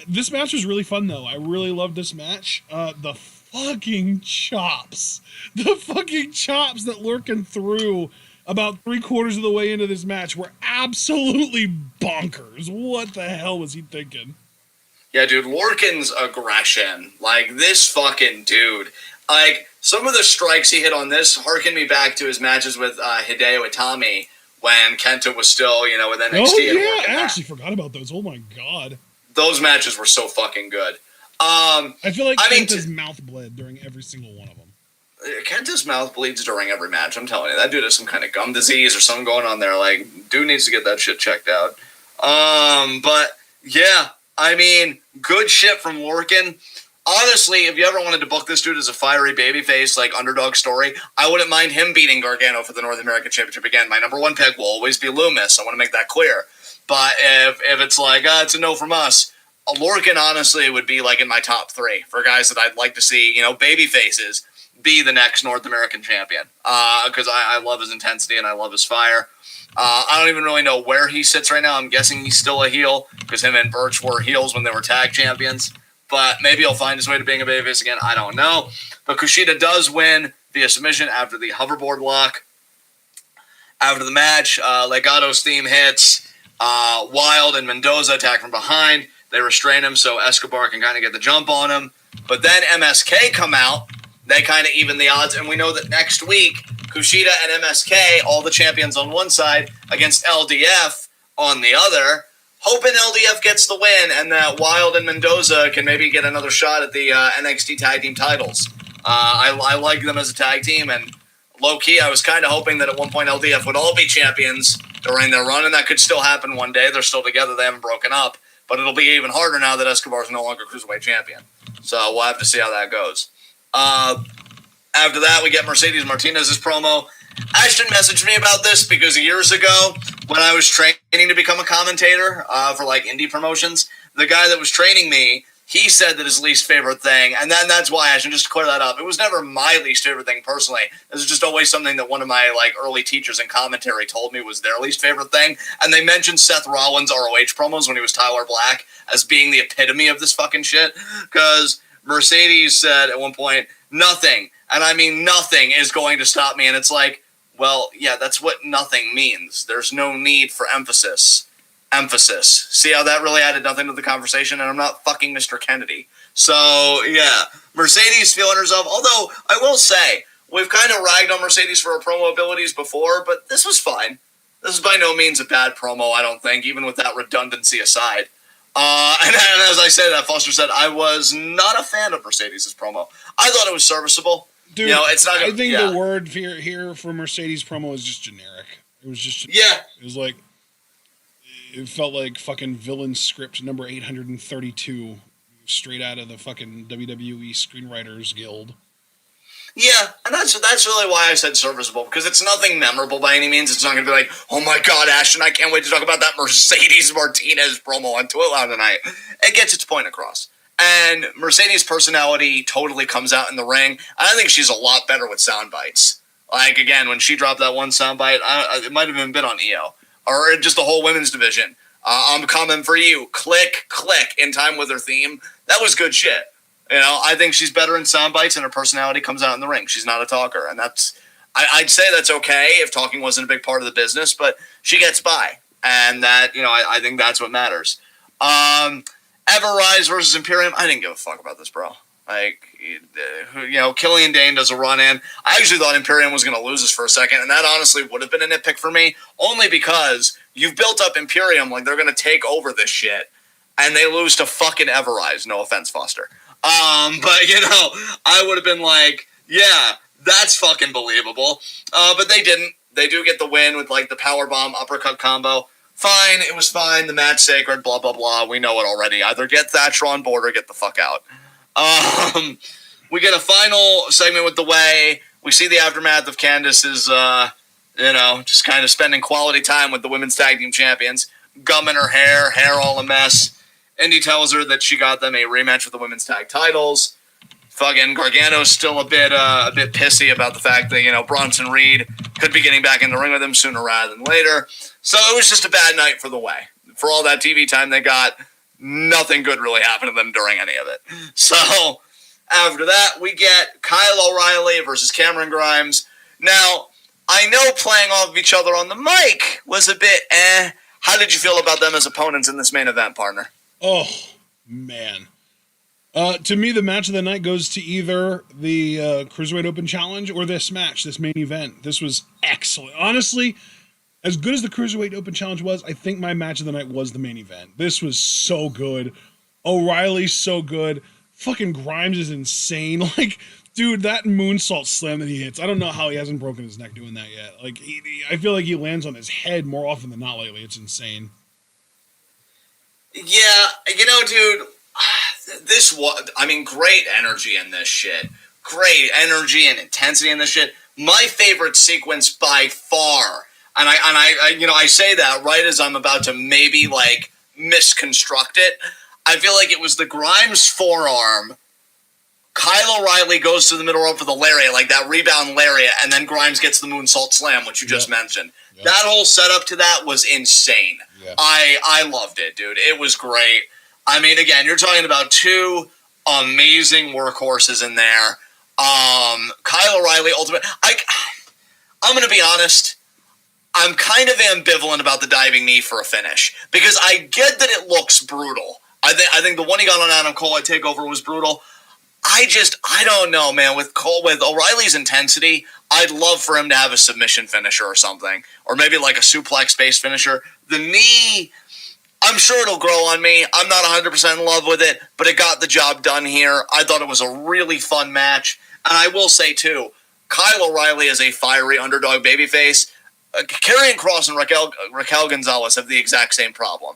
This match was really fun, though. I really loved this match. The fucking chops. The fucking chops that Lorcan threw about 3/4 of the way into this match were absolutely bonkers. What the hell was he thinking? Yeah, dude, Lorcan's aggression. Like, this fucking dude. Like, some of the strikes he hit on this harken me back to his matches with Hideo Itami when Kenta was still, with NXT. Oh, yeah, I actually forgot about those. Oh, my God. Those matches were so fucking good. I feel like Kenta's mouth bled during every single one of them. Kenta's mouth bleeds during every match. I'm telling you, that dude has some kind of gum disease or something going on there. Like, dude needs to get that shit checked out. But yeah, good shit from Lorcan. Honestly, if you ever wanted to book this dude as a fiery babyface, like underdog story, I wouldn't mind him beating Gargano for the North American Championship again. My number one pick will always be Loomis. I want to make that clear. But if it's like, it's a no from us, Lorcan honestly would be like in my top 3 for guys that I'd like to see, baby faces be the next North American champion. Because I love his intensity and I love his fire. I don't even really know where he sits right now. I'm guessing he's still a heel because him and Birch were heels when they were tag champions. But maybe he'll find his way to being a babyface again. I don't know. But Kushida does win via submission after the hoverboard lock. After the match, Legato's theme hits. Wild and Mendoza attack from behind. They restrain him so Escobar can kind of get the jump on him. But then MSK come out. They kind of even the odds. And we know that next week, Kushida and MSK, all the champions on one side, against LDF on the other. Hoping LDF gets the win and that Wild and Mendoza can maybe get another shot at the NXT tag team titles. I like them as a tag team, and low-key, I was kind of hoping that at one point LDF would all be champions during their run, and that could still happen one day. They're still together. They haven't broken up. But it'll be even harder now that Escobar is no longer Cruiserweight champion. So we'll have to see how that goes. After that, we get Mercedes Martinez's promo. Ashton messaged me about this because years ago, when I was training to become a commentator for like indie promotions, the guy that was training me, he said that his least favorite thing, and then that's why, Ashton, just to clear that up, it was never my least favorite thing personally. It was just always something that one of my like early teachers in commentary told me was their least favorite thing, and they mentioned Seth Rollins' ROH promos when he was Tyler Black as being the epitome of this fucking shit, because Mercedes said at one point, nothing, and I mean nothing, is going to stop me, and it's like, well, yeah, that's what nothing means. There's no need for emphasis. See how that really added nothing to the conversation, and I'm not fucking Mr. Kennedy. So, yeah, Mercedes feeling herself, although I will say, we've kind of ragged on Mercedes for her promo abilities before, but this was fine. This is by no means a bad promo, I don't think, even with that redundancy aside. And as I said, Foster said, I was not a fan of Mercedes' promo. I thought it was serviceable. Dude, it's not. I think the word here for Mercedes promo is just generic. It was just It was like it felt like fucking villain script number 832, straight out of the fucking WWE Screenwriters Guild. Yeah, and that's really why I said serviceable, because it's nothing memorable by any means. It's not going to be like, oh my god, Ashton, I can't wait to talk about that Mercedes Martinez promo on TWitWoW tonight. It gets its point across. And Mercedes' personality totally comes out in the ring. I think she's a lot better with sound bites. Like, again, when she dropped that one soundbite, it might have even been on EO. Or just the whole women's division. I'm coming for you. Click, click, in time with her theme. That was good shit. You know, I think she's better in sound bites and her personality comes out in the ring. She's not a talker. And I'd say that's okay if talking wasn't a big part of the business, but she gets by. And that, you know, I think that's what matters. Everrise versus Imperium. I didn't give a fuck about this, bro. Like, you know, Killian Dane does a run in. I actually thought Imperium was going to lose this for a second, and that honestly would have been a nitpick for me, only because you've built up Imperium like they're going to take over this shit, and they lose to fucking Everrise. No offense, Foster. But, you know, I would have been like, yeah, that's fucking believable. But they didn't. They do get the win with, like, the powerbomb uppercut combo. Fine, it was fine. The match sacred, blah, blah, blah. We know it already. Either get Thatcher on board or get the fuck out. We get a final segment with The Way. We see the aftermath of Candice's, you know, just kind of spending quality time with the women's tag team champions. Gum in her hair all a mess. Indy tells her that she got them a rematch with the women's tag titles. Fucking Gargano's still a bit pissy about the fact that, you know, Bronson Reed could be getting back in the ring with him sooner rather than later. So it was just a bad night for The Way. For all that TV time they got, nothing good really happened to them during any of it. So after that, we get Kyle O'Reilly versus Cameron Grimes. Now, I know playing off of each other on the mic was a bit How did you feel about them as opponents in this main event, partner? Oh, man. To me, the match of the night goes to either the Cruiserweight Open Challenge or this match, this main event. This was excellent. Honestly, as good as the Cruiserweight Open Challenge was, I think my match of the night was the main event. This was so good. O'Reilly's so good. Fucking Grimes is insane. Like, dude, that moonsault slam that he hits, I don't know how he hasn't broken his neck doing that yet. Like, I feel like he lands on his head more often than not lately. It's insane. Yeah, you know, dude, this was, I mean, great energy in this shit. Great energy and intensity in this shit. My favorite sequence by far, and I you know, I say that right as I'm about to maybe, like, misconstruct it. I feel like it was the Grimes forearm. Kyle O'Reilly goes to the middle rope for the lariat, like that rebound lariat, and then Grimes gets the moonsault slam, which you just mentioned. Yep. That whole setup to that was insane. Yep. I loved it, dude. It was great. I mean, again, you're talking about two amazing workhorses in there. Kyle O'Reilly, ultimate. I'm going to be honest. I'm kind of ambivalent about the diving knee for a finish because I get that it looks brutal. I think the one he got on Adam Cole at TakeOver was brutal. I don't know, man. With O'Reilly's intensity, I'd love for him to have a submission finisher or something, or maybe like a suplex-based finisher. The knee, I'm sure it'll grow on me. I'm not 100% in love with it, but it got the job done here. I thought it was a really fun match, and I will say too, Kyle O'Reilly is a fiery underdog babyface. Karrion Kross and Raquel Gonzalez have the exact same problem.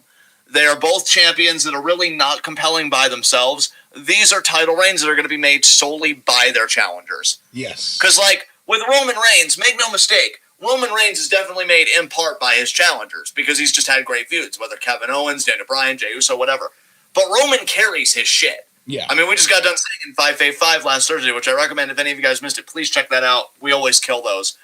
They are both champions that are really not compelling by themselves. These are title reigns that are going to be made solely by their challengers. Yes. Because, like, with Roman Reigns, make no mistake, Roman Reigns is definitely made in part by his challengers because he's just had great feuds, whether Kevin Owens, Daniel Bryan, Jey Uso, whatever. But Roman carries his shit. Yeah. I mean, we just got done saying in 5 last Thursday, which I recommend if any of you guys missed it, please check that out. We always kill those.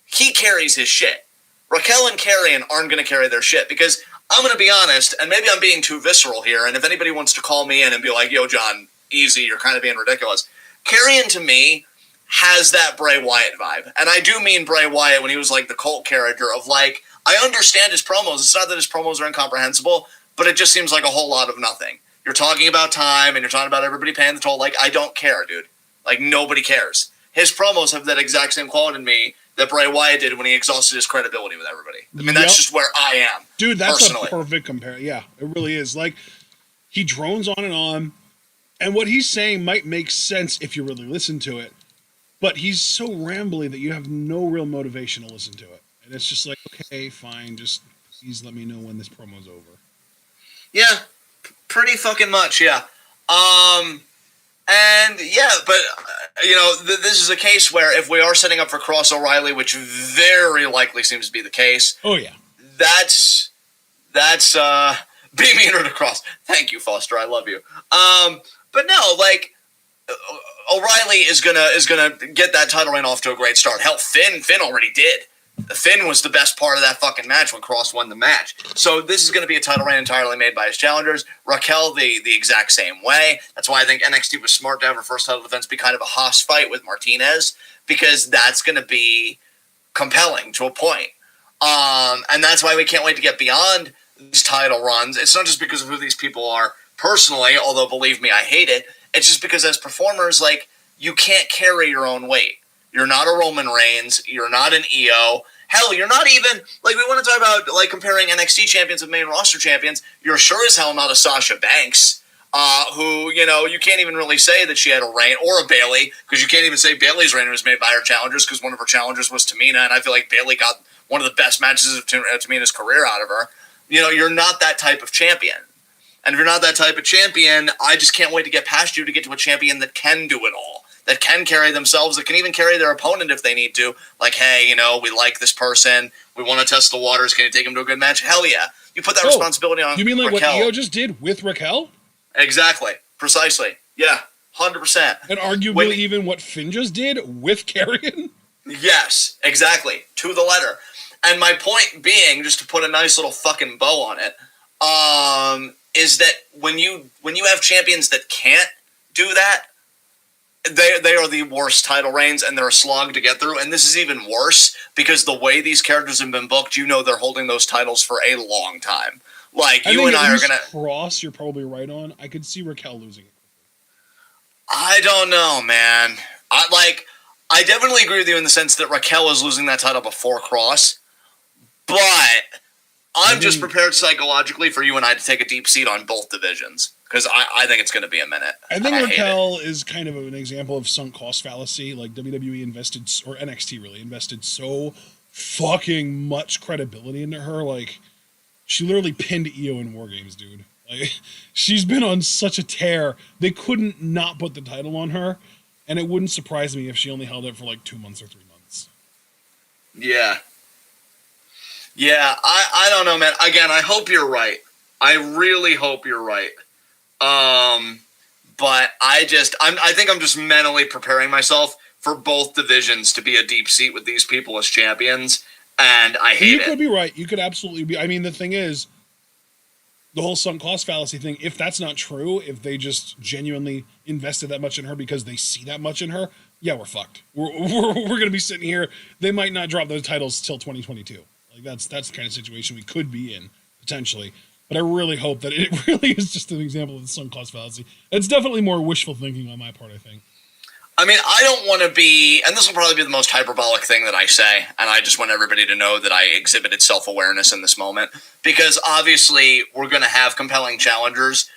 He carries his shit. Raquel and Karrion aren't going to carry their shit because I'm going to be honest, and maybe I'm being too visceral here, and if anybody wants to call me in and be like, yo, John, easy, you're kind of being ridiculous. Karrion, to me, has that Bray Wyatt vibe. And I do mean Bray Wyatt when he was like the cult character of like, I understand his promos. It's not that his promos are incomprehensible, but it just seems like a whole lot of nothing. You're talking about time, and you're talking about everybody paying the toll. Like, I don't care, dude. Like, nobody cares. His promos have that exact same quality in me that Bray Wyatt did when he exhausted his credibility with everybody. I mean, that's just where I am. Dude, that's personally. A perfect compare. Yeah, it really is. Like, he drones on, and what he's saying might make sense if you really listen to it, but he's so rambly that you have no real motivation to listen to it. And it's just like, okay, fine, just please let me know when this promo's over. Yeah, pretty fucking much, yeah. And yeah, but you know, this is a case where if we are setting up for Cross O'Reilly, which very likely seems to be the case. Oh yeah, that's be meaner to Cross. Thank you, Foster. I love you. But no, like O'Reilly is gonna get that title reign off to a great start. Hell, Finn already did. Finn was the best part of that fucking match when Cross won the match. So this is going to be a title reign entirely made by his challengers. Raquel the exact same way. That's why I think NXT was smart to have her first title defense be kind of a hoss fight with Martinez, because that's going to be compelling to a point. And that's why we can't wait to get beyond these title runs. It's not just because of who these people are personally, although believe me, I hate it. It's just because as performers, like, you can't carry your own weight. You're not a Roman Reigns. You're not an EO. Hell, you're not even, like, we want to talk about, like, comparing NXT champions with main roster champions. You're sure as hell not a Sasha Banks, who, you know, you can't even really say that she had a reign, or a Bayley, because you can't even say Bayley's reign was made by her challengers, because one of her challengers was Tamina, and I feel like Bayley got one of the best matches of Tamina's career out of her. You know, you're not that type of champion. And if you're not that type of champion, I just can't wait to get past you to get to a champion that can do it all, that can carry themselves, that can even carry their opponent if they need to. Like, hey, you know, we like this person. We want to test the waters. Can you take them to a good match? Hell yeah. You put that responsibility on You mean like Raquel. what Io just did with Raquel? Exactly. Precisely. Yeah. 100%. And arguably even what Finn just did with Karrion? Yes. Exactly. To the letter. And my point being, just to put a nice little fucking bow on it, is that when you have champions that can't do that, they are the worst title reigns, and they're a slog to get through. And this is even worse because the way these characters have been booked, you know, they're holding those titles for a long time. Like, you and I are gonna Cross. You're probably right on. I could see Raquel losing it. I don't know, man. I definitely agree with you in the sense that Raquel is losing that title before Cross, but I'm just prepared psychologically for you and I to take a deep seat on both divisions, because I think it's going to be a minute. I think Raquel is kind of an example of sunk cost fallacy. Like, WWE invested, or NXT really invested so fucking much credibility into her. Like, she literally pinned Io in War Games, dude. Like, she's been on such a tear. They couldn't not put the title on her, and it wouldn't surprise me if she only held it for like 2 months or 3 months. Yeah. Yeah, I don't know, man. Again, I hope you're right. I really hope you're right. But I think I'm just mentally preparing myself for both divisions to be a deep seat with these people as champions, and I hate it. You could be right. You could absolutely be. I mean, the thing is, the whole sunk cost fallacy thing, if that's not true, if they just genuinely invested that much in her because they see that much in her, yeah, we're fucked. We're going to be sitting here. They might not drop those titles till 2022. Like, that's the kind of situation we could be in, potentially. But I really hope that it really is just an example of the sunk cost fallacy. It's definitely more wishful thinking on my part, I think. I mean, I don't want to be, and this will probably be the most hyperbolic thing that I say, and I just want everybody to know that I exhibited self-awareness in this moment, because obviously we're going to have compelling challengers.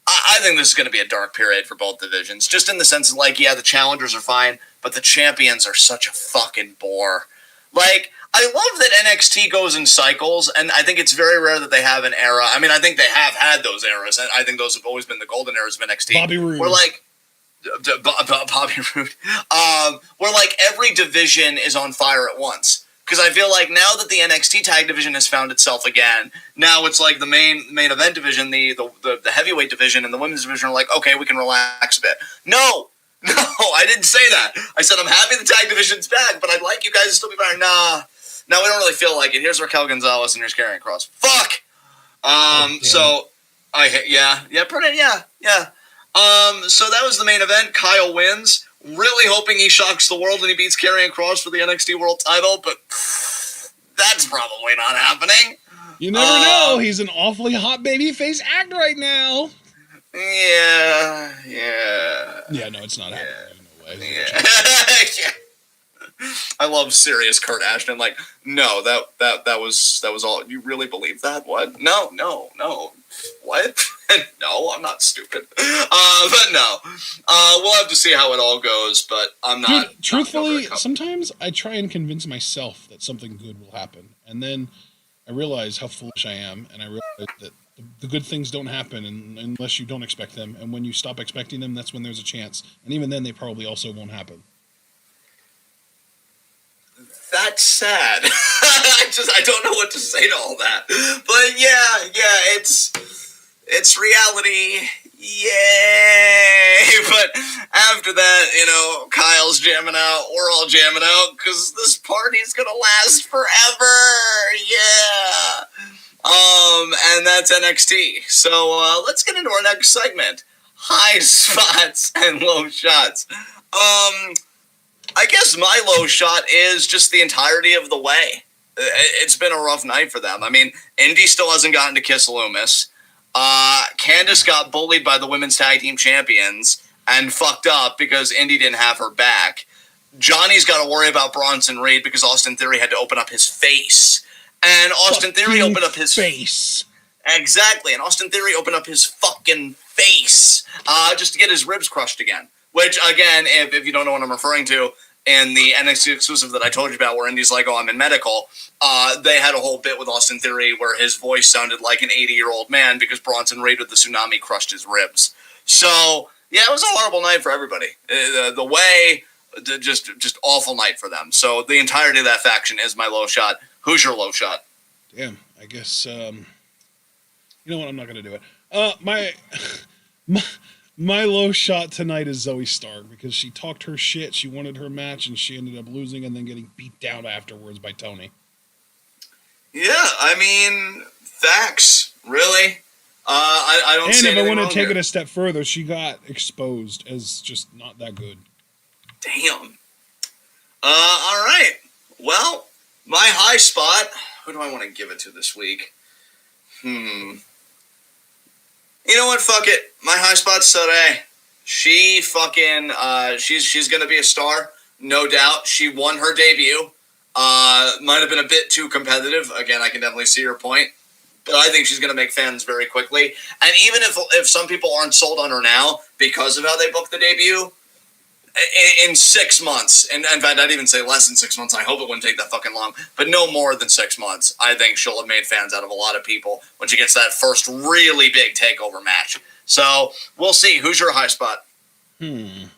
I think this is going to be a dark period for both divisions, just in the sense of, like, yeah, the challengers are fine, but the champions are such a fucking bore. Like, I love that NXT goes in cycles, and I think it's very rare that they have an era. I mean, I think they have had those eras, and I think those have always been the golden eras of NXT. Bobby Roode. Where, like, Bobby Roode. Where, like, every division is on fire at once. Because I feel like now that the NXT tag division has found itself again, now it's like the main event division, the heavyweight division, and the women's division are like, okay, we can relax a bit. No, I didn't say that. I said I'm happy the tag division's back, but I'd like you guys to still be firing. Nah, we don't really feel like it. Here's Raquel Gonzalez and here's Karrion Kross. Fuck. So that was the main event. Kyle wins. Really hoping he shocks the world and he beats Karrion Kross for the NXT World Title, but that's probably not happening. You never know. He's an awfully hot babyface act right now. Yeah. Yeah, no, it's not happening. No way. Yeah. I love serious Kurt Ashton. Like, no, that was all. You really believe that? What? No. What? No, I'm not stupid. But no. We'll have to see how it all goes, but I'm not. Dude, truthfully, sometimes I try and convince myself that something good will happen. And then I realize how foolish I am, and I realize that the good things don't happen unless you don't expect them. And when you stop expecting them, that's when there's a chance. And even then, they probably also won't happen. That's sad. I don't know what to say to all that. But yeah, it's reality. Yay! But after that, Kyle's jamming out. We're all jamming out because this party's gonna last forever. Yeah. And that's NXT. So let's get into our next segment: high spots and low shots. I guess my low shot is just the entirety of the way. It's been a rough night for them. I mean, Indy still hasn't gotten to kiss Loomis. Candice got bullied by the women's tag team champions and fucked up because Indy didn't have her back. Johnny's got to worry about Bronson Reed because Austin Theory had to open up his face. And Austin Theory opened up his face. Exactly. And Austin Theory opened up his fucking face just to get his ribs crushed again. Which, again, if you don't know what I'm referring to, in the NXT exclusive that I told you about where Indy's like, oh, I'm in medical, they had a whole bit with Austin Theory where his voice sounded like an 80-year-old man because Bronson Reed with the tsunami crushed his ribs. So, yeah, it was a horrible night for everybody. The way, just awful night for them. So the entirety of that faction is my low shot. Who's your low shot? Damn, I guess, you know what, I'm not going to do it. My low shot tonight is Zoe Stark because she talked her shit. She wanted her match, and she ended up losing and then getting beat down afterwards by Tony. Yeah, I mean, facts, really. I don't see anything wrong. And if I want to take it a step further, she got exposed as just not that good. Damn. All right. Well, my high spot. Who do I want to give it to this week? You know what? Fuck it. My high spot's Saray. She fucking, she's gonna be a star, no doubt. She won her debut. Might have been a bit too competitive. Again, I can definitely see your point. But I think she's gonna make fans very quickly. And even if some people aren't sold on her now because of how they booked the debut, in 6 months, and in fact, I'd even say less than 6 months. I hope it wouldn't take that fucking long, but no more than 6 months. I think she'll have made fans out of a lot of people when she gets that first really big takeover match. So we'll see. Who's your high spot? I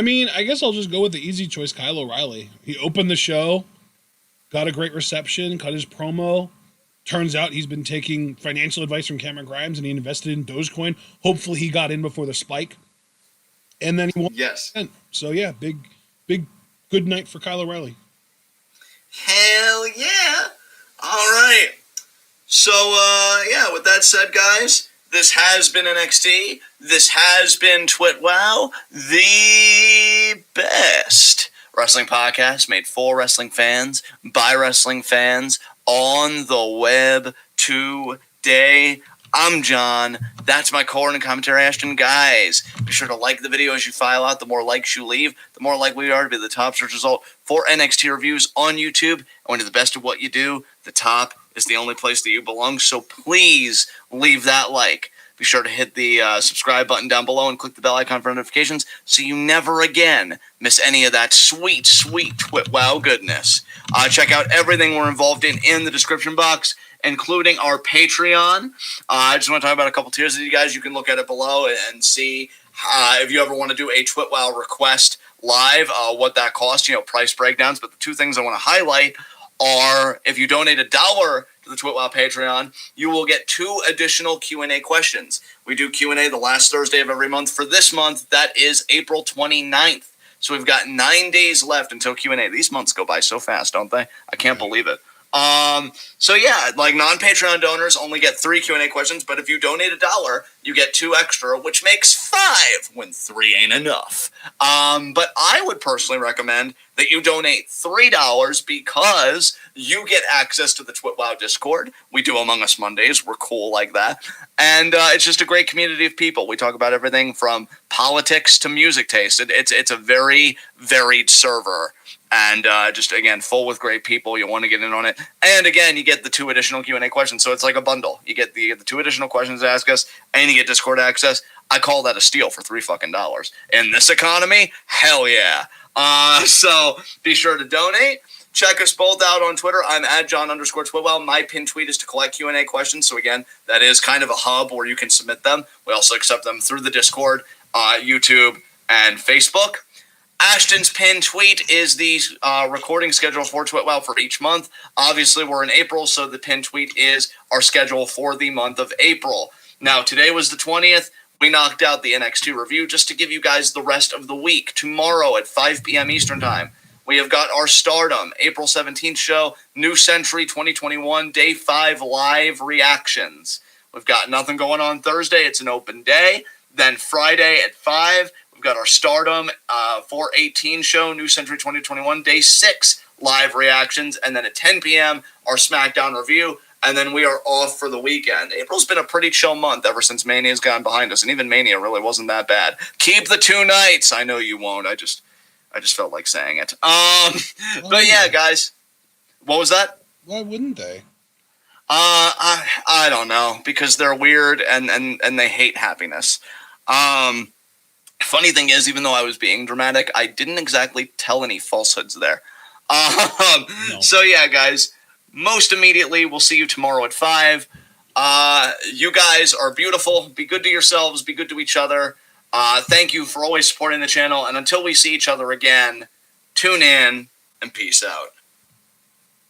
mean, I guess I'll just go with the easy choice, Kyle O'Reilly. He opened the show, got a great reception, cut his promo. Turns out he's been taking financial advice from Cameron Grimes, and he invested in Dogecoin. Hopefully he got in before the spike. And then he won. Yes. So, yeah, big, good night for Kyle O'Reilly. Hell yeah. All right. So, yeah, with that said, guys, this has been NXT. This has been TWitWoW, the best wrestling podcast made for wrestling fans, by wrestling fans, on the web today. I'm John. That's my co-writer and commentary, Ashton. Guys, be sure to like the video as you file out. The more likes you leave, the more likely we are to be the top search result for NXT reviews on YouTube. And when you're the best at what you do, the top is the only place that you belong. So please leave that like. Be sure to hit the subscribe button down below and click the bell icon for notifications so you never again miss any of that sweet, sweet TWitWoW goodness. Check out everything we're involved in the description box, including our Patreon. I just want to talk about a couple tiers of you guys. You can look at it below and see if you ever want to do a TWitWoW request live, what that costs, price breakdowns. But the two things I want to highlight are if you donate $1 to the TWitWoW Patreon, you will get 2 additional Q&A questions. We do Q&A the last Thursday of every month. For this month, that is April 29th. So we've got 9 days left until Q&A. These months go by so fast, don't they? I can't believe it. So yeah, like non-Patreon donors only get 3 Q&A questions, but if you donate $1, you get 2 extra, which makes 5 when 3 ain't enough. But I would personally recommend that you donate $3 because you get access to the TWitWoW Discord. We do Among Us Mondays. We're cool like that. And it's just a great community of people. We talk about everything from politics to music taste. It's a very varied server. And just, again, full with great people. You want to get in on it. And, again, you get the 2 additional Q&A questions. So it's like a bundle. You get the 2 additional questions to ask us, and you get Discord access. I call that a steal for $3 fucking. In this economy, hell yeah. So be sure to donate. Check us both out on Twitter. I'm at John_TWitWoW. My pinned tweet is to collect Q&A questions. So, again, that is kind of a hub where you can submit them. We also accept them through the Discord, YouTube, and Facebook. Ashton's pinned tweet is the recording schedule for TWitWoW for each month. Obviously, we're in April, so the pinned tweet is our schedule for the month of April. Now, today was the 20th. We knocked out the NXT review just to give you guys the rest of the week. Tomorrow at 5 p.m. Eastern Time, we have got our Stardom April 17th show, New Century 2021, Day 5 live reactions. We've got nothing going on Thursday. It's an open day. Then Friday at 5, we've got our Stardom 418 show, New Century 2021, Day 6 live reactions. And then at 10 p.m., our SmackDown review. And then we are off for the weekend. April's been a pretty chill month ever since Mania's gone behind us. And even Mania really wasn't that bad. Keep the 2 nights. I know you won't. I just felt like saying it. But yeah, guys. What was that? Why wouldn't they? I don't know, because they're weird and they hate happiness. Funny thing is, even though I was being dramatic, I didn't exactly tell any falsehoods there. No. So yeah, guys, most immediately, we'll see you tomorrow at 5. You guys are beautiful. Be good to yourselves. Be good to each other. Thank you for always supporting the channel. And until we see each other again, tune in and peace out.